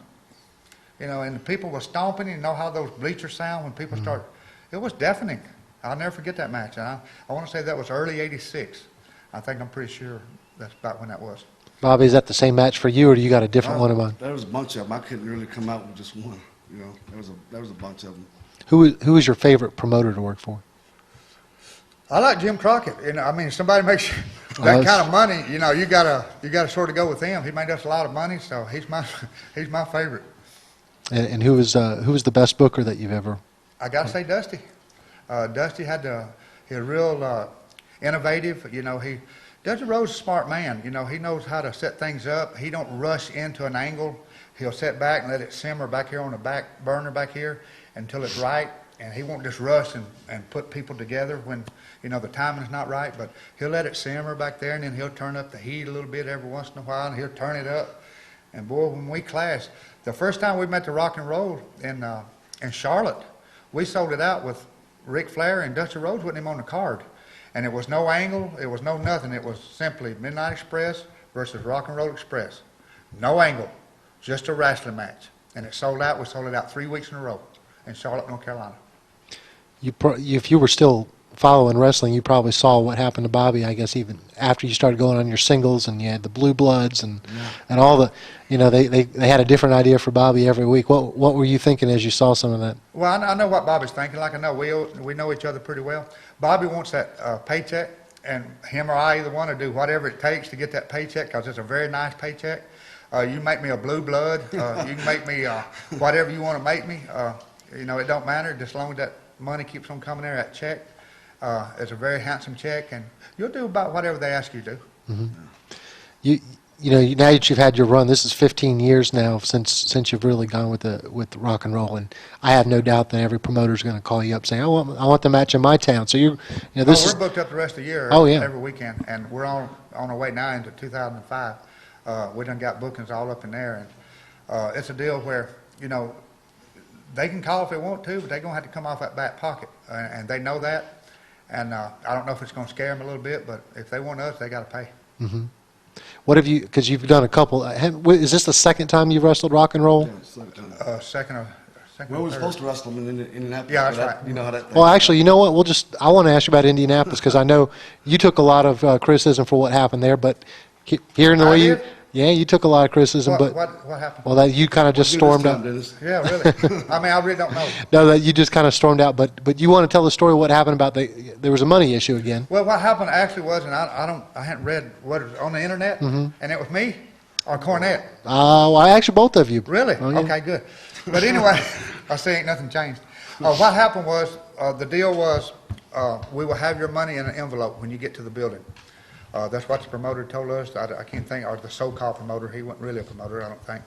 and the people were stomping. You know how those bleachers sound when people start, it was deafening. I'll never forget that match. And I want to say that was early '86. I'm pretty sure that's about when that was. Bobby, is that the same match for you, or do you got a different one in mind? There was a bunch of them. I couldn't really come out with just one. There was a bunch of them. Who is your favorite promoter to work for? I like Jim Crockett. Somebody makes that kind of money. You gotta sort of go with him. He made us a lot of money, so he's my favorite. And who was the best booker that you've ever? I gotta say Dusty. Dusty he was real innovative. Dusty Rhodes is a smart man. He knows how to set things up. He don't rush into an angle. He'll sit back and let it simmer back here on the back burner back here until it's right. And he won't just rush and put people together when, the timing's not right. But he'll let it simmer back there, and then he'll turn up the heat a little bit every once in a while, and he'll turn it up. And boy, when we clashed, the first time we met the Rock and Roll in Charlotte, we sold it out with Ric Flair and Dusty Rhodes with him on the card. And it was no angle, it was no nothing. It was simply Midnight Express versus Rock and Roll Express. No angle, just a wrestling match. And it sold out. We sold it out 3 weeks in a row in Charlotte, North Carolina. If you were still following wrestling, you probably saw what happened to Bobby, I guess, even after you started going on your singles and you had the Blue Bloods and all the, they had a different idea for Bobby every week. What were you thinking as you saw some of that? Well, I know what Bobby's thinking. Like I know, we know each other pretty well. Bobby wants that paycheck, and him or I, either one, to do whatever it takes to get that paycheck because it's a very nice paycheck. You make me a Blue Blood. You can make me whatever you want to make me. It don't matter, just as long as that money keeps on coming there, that check. It's a very handsome check, and you'll do about whatever they ask you to do. Mm-hmm. Now that you've had your run, this is 15 years now since you've really gone with the rock and roll, and I have no doubt that every promoter is going to call you up saying, I want the match in my town. So we're booked up the rest of the year. Oh, yeah. Every weekend, and we're on our way now into 2005. We done got bookings all up in there, and it's a deal where they can call if they want to, but they're gonna have to come off that back pocket, and they know that. And I don't know if it's going to scare them a little bit, but if they want us, they got to pay. Mm-hmm. What have you? Because you've done a couple. Is this the second time you've wrestled rock and roll? Yeah, second. Well, we were supposed to wrestle them in Indianapolis. Yeah, that's right. You know how that. Well, actually, you know what? I want to ask you about Indianapolis because I know you took a lot of criticism for what happened there, but hearing the way you. Yeah, you took a lot of criticism, what happened? Well, that you kind of just stormed out. Yeah, really. I really don't know. No, that you just kind of stormed out, but you want to tell the story of what happened about there was a money issue again. Well, what happened actually was, and I hadn't read what was on the internet, and it was me or Cornette. Well, actually both of you. Really? Oh, yeah. Okay, good. But anyway, I see ain't nothing changed. What happened was, the deal was, we will have your money in an envelope when you get to the building. That's what the promoter told us. I can't think, or the so-called promoter. He wasn't really a promoter, I don't think.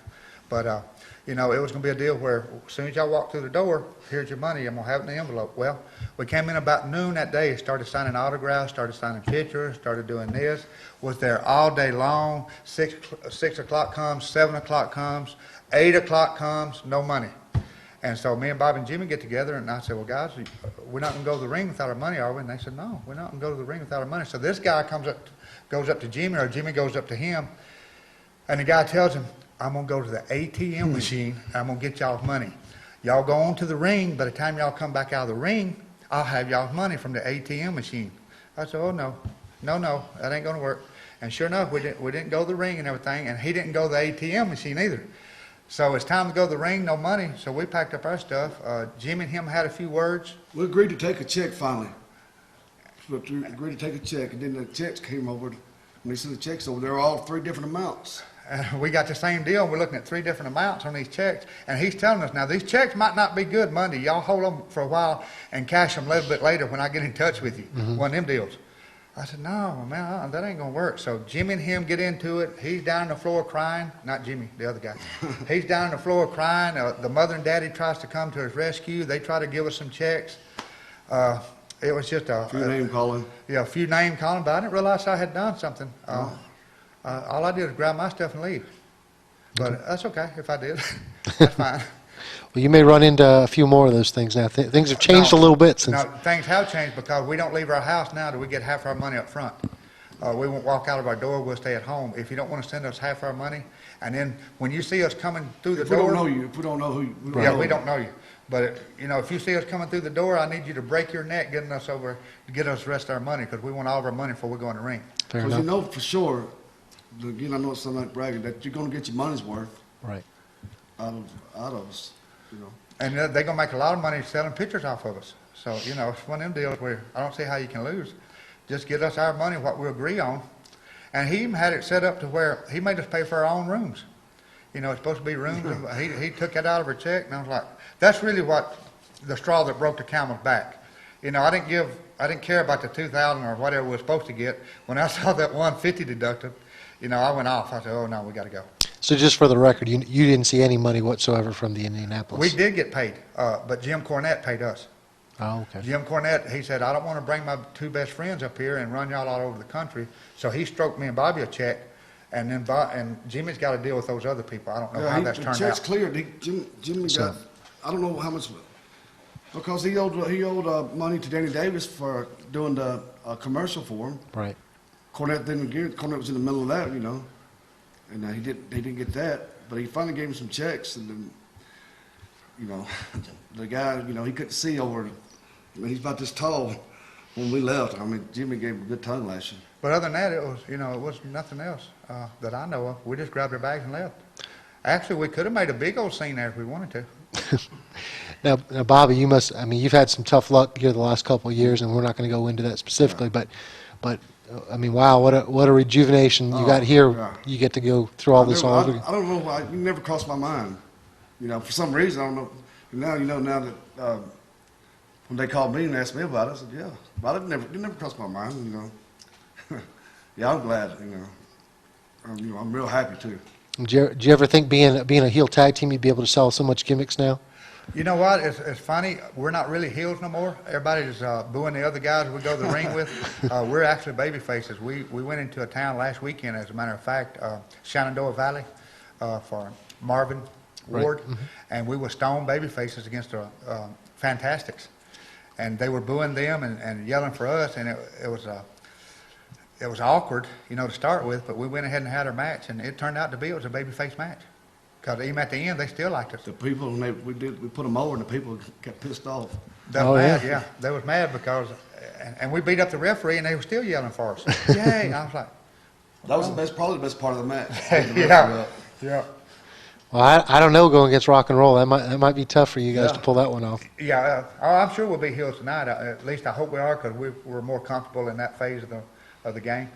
But, you know, it was going to be a deal where as soon as y'all walk through the door, here's your money. I'm going to have it in the envelope. Well, we came in about noon that day, started signing autographs, started signing pictures, started doing this. Was there all day long. 6 o'clock comes, 7 o'clock comes, 8 o'clock comes, no money. And so me and Bob and Jimmy get together, and I said, well, guys, we're not going to go to the ring without our money, are we? And they said, no, we're not going to go to the ring without our money. So this guy goes up to Jimmy, or Jimmy goes up to him, and the guy tells him, I'm going to go to the ATM machine, and I'm going to get y'all's money. Y'all go on to the ring. By the time y'all come back out of the ring, I'll have y'all's money from the ATM machine. I said, oh, no, that ain't going to work. And sure enough, we didn't go to the ring and everything, and he didn't go to the ATM machine either. So it's time to go to the ring, no money, so we packed up our stuff. Jimmy and him had a few words. We agreed to take a check finally. We agreed to take a check, and then the checks came over. When they sent the checks over, they were all 3 different amounts. We got the same deal. We're looking at 3 different amounts on these checks, and he's telling us, now these checks might not be good Monday. Y'all hold them for a while and cash them a little bit later when I get in touch with you. One of them deals. I said, no, man, that ain't going to work. So Jimmy and him get into it. He's down on the floor crying. Not Jimmy, the other guy. He's down on the floor crying. The mother and daddy tries to come to his rescue. They try to give us some checks. It was just a few name calling. Yeah, a few name calling, but I didn't realize I had done something. All I did was grab my stuff and leave. But that's okay if I did. That's fine. Well, you may run into a few more of those things now. Things have changed a little bit since. No, things have changed because we don't leave our house now till we get half our money up front. We won't walk out of our door. We'll stay at home. If you don't want to send us half our money, and then when you see us coming through the door. If we don't know you, if we don't know who you we don't know you. But, you know, if you see us coming through the door, I need you to break your neck getting us over to get us the rest of our money because we want all of our money before we go in the ring. Because you know for sure, again, I know it's something like bragging, that you're going to get your money's worth Right. out of us, you know. And they're going to make a lot of money selling pictures off of us. So, you know, it's one of them deals where I don't see how you can lose. Just get us our money, what we agree on. And he even had it set up to where he made us pay for our own rooms. You know, it's supposed to be rooms. And he took that out of our check, and I was like, that's really what the straw that broke the camel's back. You know, I didn't care about the $2,000 or whatever we were supposed to get. When I saw that $150 deducted, you know, I went off. I said, oh, no, we got to go. So just for the record, you didn't see any money whatsoever from the Indianapolis? We did get paid, but Jim Cornette paid us. Oh, okay. Jim Cornette, he said, I don't want to bring my 2 best friends up here and run y'all all over the country. So he stroked me and Bobby a check, and then and Jimmy's got to deal with those other people. I don't know how that's turned out. The check's cleared. Jimmy got, I don't know how much, because he owed money to Danny Davis for doing the commercial for him. Right. Cornette didn't get it. Cornette was in the middle of that, you know, and he didn't get that. But he finally gave him some checks, and then, you know, the guy, you know, he couldn't see over. I mean, he's about this tall. When we left, I mean, Jimmy gave him a good tongue lashing. But other than that, it was, you know, it was nothing else that I know of. We just grabbed our bags and left. Actually, we could have made a big old scene there if we wanted to. Now, Bobby, you've had some tough luck here the last couple of years, and we're not going to go into that specifically, but I mean, wow, what a rejuvenation you got here. Yeah. You get to go through all this all over again. I don't know why. It never crossed my mind. You know, for some reason, I don't know. Now that when they called me and asked me about it, I said, yeah. But it never crossed my mind, you know. Yeah, I'm glad, you know. I'm real happy, too. Do you ever think being a heel tag team, you'd be able to sell so much gimmicks now? You know what? It's funny. We're not really heels no more. Everybody's booing the other guys we go to the ring with. We're actually baby faces. We went into a town last weekend, as a matter of fact, Shenandoah Valley, for Marvin Ward, right. And we were stone baby faces against the Fantastics. And they were booing them and yelling for us, and it was awkward, you know, to start with, but we went ahead and had our match, and it turned out to be it was a babyface match. Because even at the end, they still liked us. The people, we put them over, and the people got pissed off. They were mad, yeah. They was mad because, and we beat up the referee, and they were still yelling for us. Yay! I was like, that was probably the best part of the match. Yeah. Well, I don't know going against rock and roll. That might be tough for you guys to pull that one off. Yeah, I'm sure we'll be heels tonight. At least I hope we are, because we're more comfortable in that phase of the game.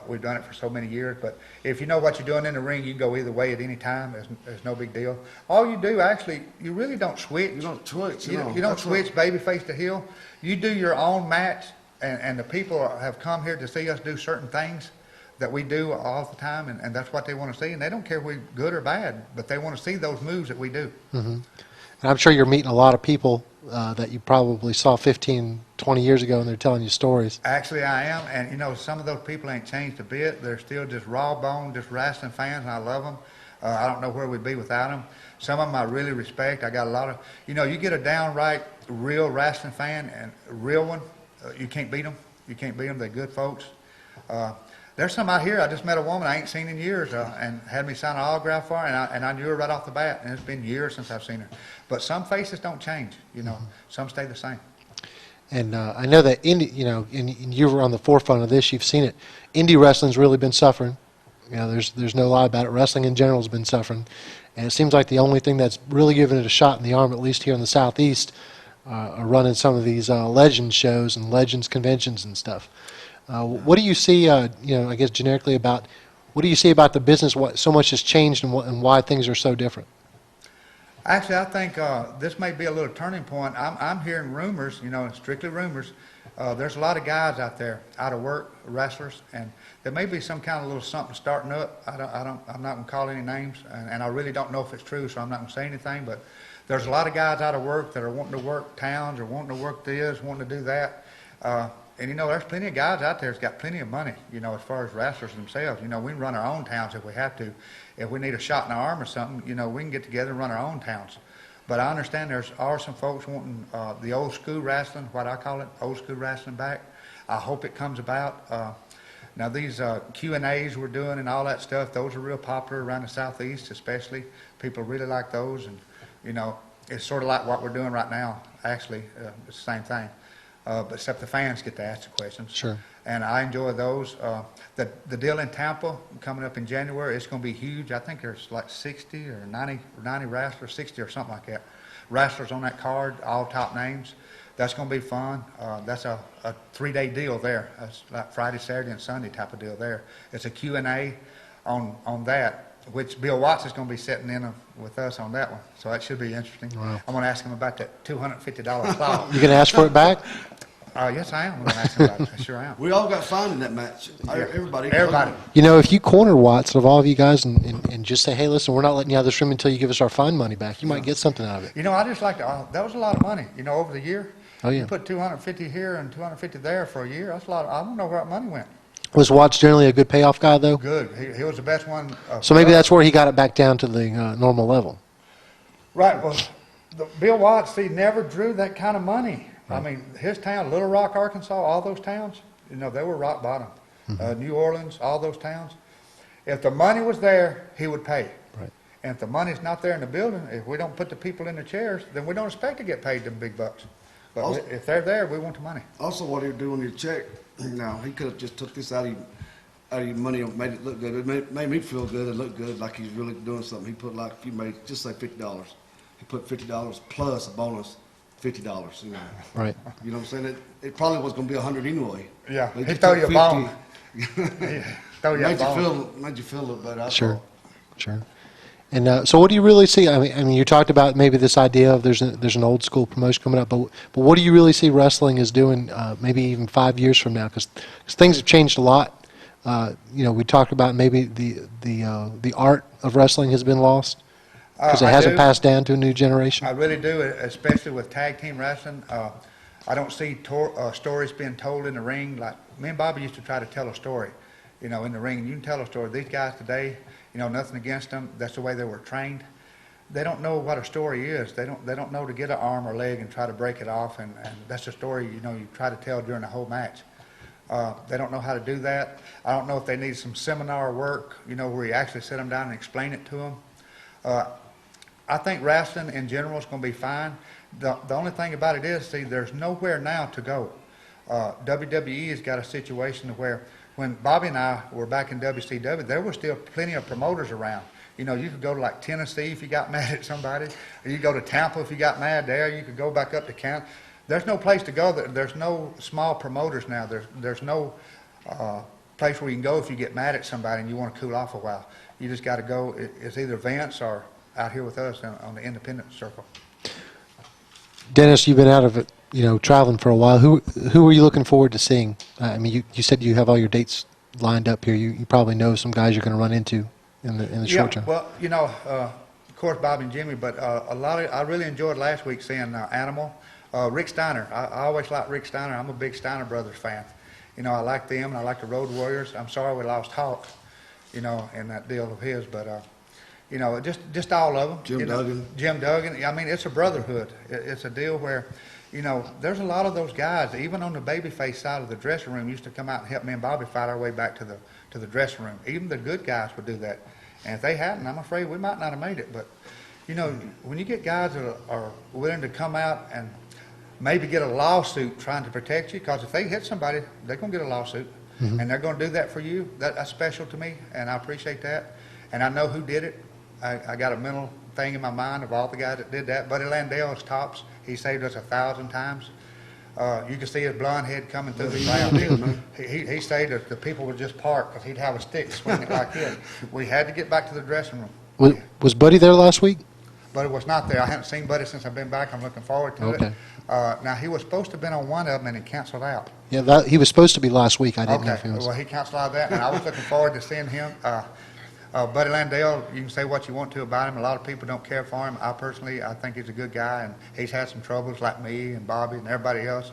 We've done it for so many years. But if you know what you're doing in the ring, you can go either way at any time. There's no big deal. All you do, actually, you really don't switch. You don't switch. You don't switch babyface to heel. You do your own match and the people have come here to see us do certain things that we do all the time, and that's what they want to see. And they don't care if we're good or bad, but they want to see those moves that we do. And I'm sure you're meeting a lot of people that you probably saw 15, 20 years ago, and they're telling you stories. Actually, I am, and some of those people ain't changed a bit. They're still just raw bone, just wrestling fans, and I love them. I don't know where we'd be without them. Some of them I really respect. I got a lot of, you get a downright real wrestling fan, and a real one, you can't beat them. You can't beat them. They're good folks. There's some out here. I just met a woman I ain't seen in years, and had me sign an autograph for her, and I knew her right off the bat. And it's been years since I've seen her. But some faces don't change. Some stay the same. And I know that and you were on the forefront of this. You've seen it. Indie wrestling's really been suffering. There's no lie about it. Wrestling in general has been suffering, and it seems like the only thing that's really given it a shot in the arm, at least here in the Southeast, are running some of these Legends shows and Legends conventions and stuff. What do you see? I guess generically about what do you see about the business? What so much has changed, and why things are so different? Actually, I think this may be a little turning point. I'm hearing rumors, strictly rumors. There's a lot of guys out there out of work, wrestlers, and there may be some kind of little something starting up. I'm not going to call any names, and I really don't know if it's true, so I'm not going to say anything. But there's a lot of guys out of work that are wanting to work towns or wanting to work this, wanting to do that. And there's plenty of guys out there that's got plenty of money, as far as wrestlers themselves. We can run our own towns if we have to. If we need a shot in our arm or something, we can get together and run our own towns. But I understand there are some folks wanting the old school wrestling, what I call it, old school wrestling back. I hope it comes about. Now these Q&As we're doing and all that stuff, those are real popular around the Southeast especially. People really like those, and it's sort of like what we're doing right now, actually. It's the same thing. But except the fans get to ask the questions. Sure. And I enjoy those. The deal in Tampa coming up in January, it's going to be huge. I think there's like 60 or 90 wrestlers, 60 or something like that. Wrestlers on that card, all top names. That's going to be fun. That's a 3-day deal there. That's like Friday, Saturday, and Sunday type of deal there. It's a Q&A on that, which Bill Watts is going to be sitting in with us on that one. So that should be interesting. Wow. I'm going to ask him about that $250 clock. You going to ask for it back? Yes, I am. I'm going to ask him about it. I sure am. We all got fined in that match. Everybody. If you corner Watts of all of you guys and just say, hey, listen, we're not letting you out of this room until you give us our fine money back, you might get something out of it. I just like to, that was a lot of money, over the year. Oh, yeah. You put 250 here and 250 there for a year. That's a lot. I don't know where that money went. Was Watts generally a good payoff guy, though? Good. He was the best one. So maybe that's where he got it back down to the normal level. Right. Well, Bill Watts, he never drew that kind of money. Right. I mean, his town, Little Rock, Arkansas, all those towns, they were rock bottom. Mm-hmm. New Orleans, all those towns. If the money was there, he would pay. Right. And if the money's not there in the building, if we don't put the people in the chairs, then we don't expect to get paid them big bucks. But also, if they're there, we want the money. Also, what he'd do on your check, now, he could have just took this out of your money and made it look good. It made me feel good. It looked good, like he's really doing something. He put you made, just say $50. He put $50 plus a bonus, $50, Right. You know what I'm saying? It probably was going to be $100 anyway. Yeah, he throw you a bone. Made you feel a little better. Sure. And so what do you really see? I mean, you talked about maybe this idea of there's an old school promotion coming up, but what do you really see wrestling is doing maybe even 5 years from now? Because things have changed a lot. We talked about maybe the art of wrestling has been lost because it hasn't passed down to a new generation. I really do, especially with tag team wrestling. I don't see stories being told in the ring. Like me and Bobby used to try to tell a story, in the ring. You can tell a story. These guys today, nothing against them. That's the way they were trained. They don't know what a story is. They don't know to get an arm or leg and try to break it off, and that's the story you try to tell during the whole match. They don't know how to do that. I don't know if they need some seminar work, where you actually sit them down and explain it to them. I think wrestling in general is going to be fine. The only thing about it is, there's nowhere now to go. WWE has got a situation where when Bobby and I were back in WCW, there were still plenty of promoters around. You could go to like Tennessee if you got mad at somebody, or you go to Tampa if you got mad there. You could go back up to Canada. There's no place to go. There's no small promoters now. There's no place where you can go if you get mad at somebody and you want to cool off a while. You just got to go. It's either Vince or out here with us on the independent circle. Dennis, you've been out of it, traveling for a while. Who are you looking forward to seeing? I mean, you said you have all your dates lined up here. You probably know some guys you're going to run into in the short term. Well, of course, Bobby and Jimmy, but I really enjoyed last week seeing Animal. Rick Steiner. I always liked Rick Steiner. I'm a big Steiner Brothers fan. I like them, and I like the Road Warriors. I'm sorry we lost Hawk, in that deal of his, but just all of them. Jim Duggan. Jim Duggan. I mean, it's a brotherhood. It's a deal where, there's a lot of those guys, even on the babyface side of the dressing room, used to come out and help me and Bobby fight our way back to the dressing room. Even the good guys would do that. And if they hadn't, I'm afraid we might not have made it. But, when you get guys that are willing to come out and maybe get a lawsuit trying to protect you, because if they hit somebody, they're going to get a lawsuit. Mm-hmm. And they're going to do that for you. That's special to me, and I appreciate that. And I know who did it. I got a mental thing in my mind of all the guys that did that. Buddy Landale's tops. He saved us 1,000 times. You could see his blonde head coming through the crowd. He saved us. The people would just park because he'd have a stick swinging it like this. We had to get back to the dressing room. Was Buddy there last week? Buddy was not there. I haven't seen Buddy since I've been back. I'm looking forward to it. Now, he was supposed to have been on one of them, and he canceled out. Yeah, he was supposed to be last week. I didn't know if he was. Well, he canceled out that, and I was looking forward to seeing him. Buddy Landale, you can say what you want to about him. A lot of people don't care for him. I think he's a good guy, and he's had some troubles like me and Bobby and everybody else.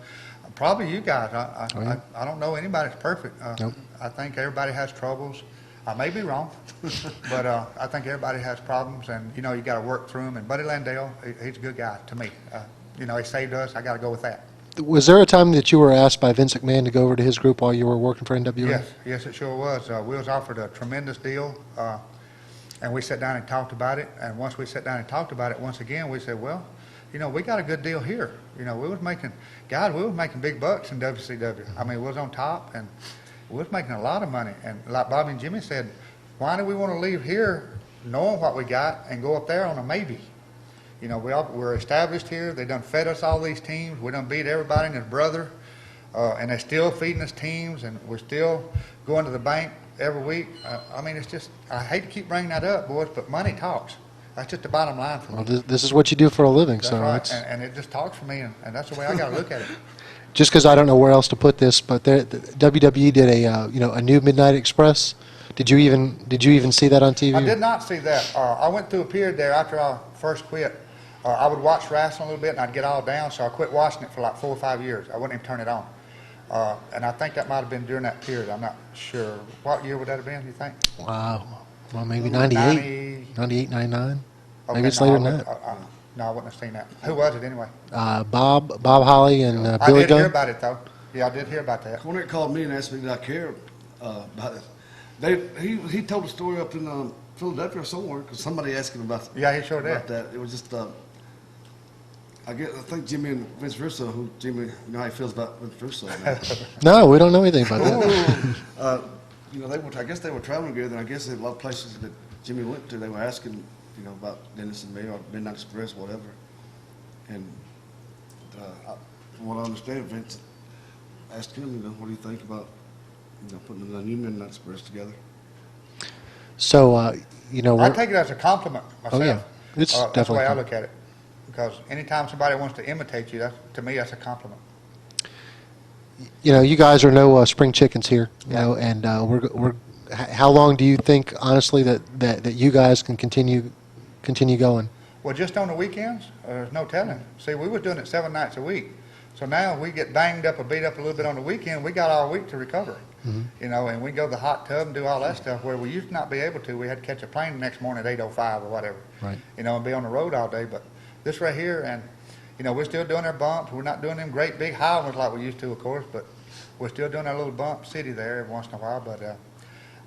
Probably you guys. I don't know anybody that's perfect. Nope. I think everybody has troubles. I may be wrong, but I think everybody has problems, and, you got to work through them. And Buddy Landale, he's a good guy to me. He saved us. I got to go with that. Was there a time that you were asked by Vince McMahon to go over to his group while you were working for NWA? Yes, it sure was. We was offered a tremendous deal, and we sat down and talked about it. And once we sat down and talked about it, once again, we said, well, we got a good deal here. We was making big bucks in WCW. I mean, we was on top, and we was making a lot of money. And like Bobby and Jimmy said, why do we want to leave here knowing what we got and go up there on a maybe? We're established here. They done fed us all these teams. We done beat everybody and his brother. And they're still feeding us teams, and we're still going to the bank every week. I mean, it's just, I hate to keep bringing that up, boys, but money talks. That's just the bottom line for me. Well, this is what you do for a living. That's so right. it's... And it just talks for me, and that's the way I got to look at it. Just because I don't know where else to put this, but the WWE did a new Midnight Express. Did you even see that on TV? I did not see that. I went through a period there after I first quit. I would watch wrestling a little bit, and I'd get all down, so I quit watching it for like 4 or 5 years. I wouldn't even turn it on. And I think that might have been during that period. I'm not sure. What year would that have been, you think? Wow. Well, maybe 98, 99. Okay, Maybe it's later than that. No, I wouldn't have seen that. Who was it anyway? Bob Holly and I Billy did Gunn. hear about it, though. Yeah, I did hear about that. Cornette called me and asked me did I care about it. He told a story up in Philadelphia or somewhere because somebody asked him about Yeah, he sure did. about that. It was just I think Jimmy and Vince Russo, Jimmy, you know how he feels about Vince Russo. No, we don't know anything about that. I guess they were traveling together, and I guess a lot of places that Jimmy went to, they were asking, about Dennis and me or Midnight Express, whatever. And from what I understand, Vince asked him, what do you think about, putting the new Midnight Express together? So, I take it as a compliment myself. Oh, yeah. It's that's the definitely way I a look at it. Because anytime somebody wants to imitate you, to me, that's a compliment. You guys are no spring chickens here, and we're. How long do you think, honestly, that you guys can continue going? Well, just on the weekends, there's no telling. See, we was doing it 7 nights a week. So now we get banged up or beat up a little bit on the weekend. We got all week to recover, and we go to the hot tub and do all that stuff where we used to not be able to. We had to catch a plane the next morning at 8:05 or whatever, Right. And be on the road all day. But this right here, and, we're still doing our bumps. We're not doing them great big high ones like we used to, of course, but we're still doing our little bump city there every once in a while. But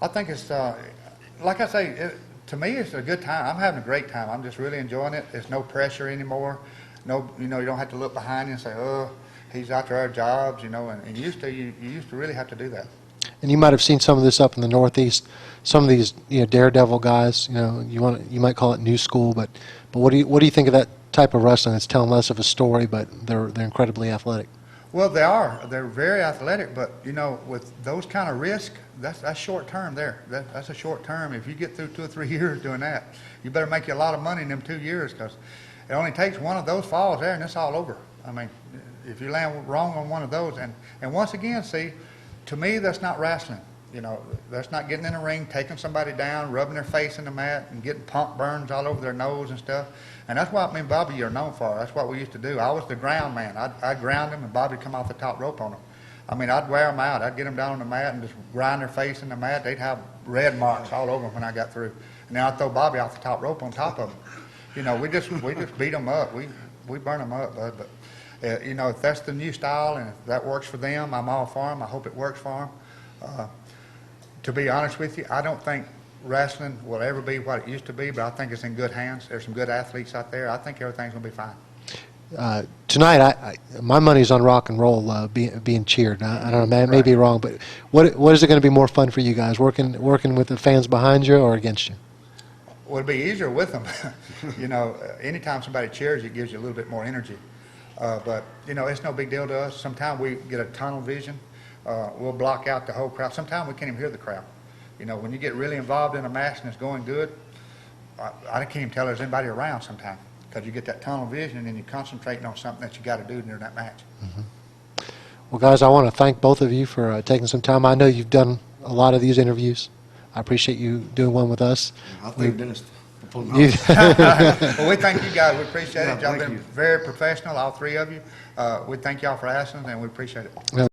I think it's, like I say, to me, it's a good time. I'm having a great time. I'm just really enjoying it. There's no pressure anymore. No, you don't have to look behind you and say, oh, he's after our jobs, and you used to really have to do that. And you might have seen some of this up in the Northeast. Some of these, daredevil guys. You might call it new school, but what do you think of that type of wrestling? It's telling less of a story, but they're incredibly athletic. Well, they are. They're very athletic, but with those kind of risk, that's short term. That's a short term. If you get through 2 or 3 years doing that, you better make you a lot of money in them 2 years because It only takes one of those falls there, and it's all over. I mean, if you land wrong on one of those, and once again, see, to me, that's not wrestling. You know, that's not getting in the ring, taking somebody down, rubbing their face in the mat, and getting pump burns all over their nose and stuff. And that's what me and Bobby are known for. That's what we used to do. I was the ground man. I'd ground them, and Bobby'd come off the top rope on them. I mean, I'd wear them out. I'd get them down on the mat and just grind their face in the mat. They'd have red marks all over them when I got through. And then I'd throw Bobby off the top rope on top of them. You know, we just beat them up. We burn them up, bud. But you know, if that's the new style and if that works for them, I'm all for them. I hope it works for them. To be honest with you, I don't think wrestling will ever be what it used to be, but I think it's in good hands. There's some good athletes out there. I think everything's going to be fine. Tonight, my money's on rock and roll being cheered. I don't know, I may be wrong, but what is it going to be more fun for you guys, working with the fans behind you or against you? Well, it'd be easier with them. You know, anytime somebody cheers, it gives you a little bit more energy. But, you know, it's no big deal to us. Sometimes we get a tunnel vision. We'll block out the whole crowd. Sometimes we can't even hear the crowd. You know, when you get really involved in a match and it's going good, I can't even tell there's anybody around sometimes because you get that tunnel vision and then you're concentrating on something that you got to do during that match. Mm-hmm. Well, guys, I want to thank both of you for taking some time. I know you've done a lot of these interviews. I appreciate you doing one with us. I think Dennis. Well, we thank you guys. We appreciate it. Y'all thank been you. very professional, all three of you. We thank y'all for asking, and we appreciate it.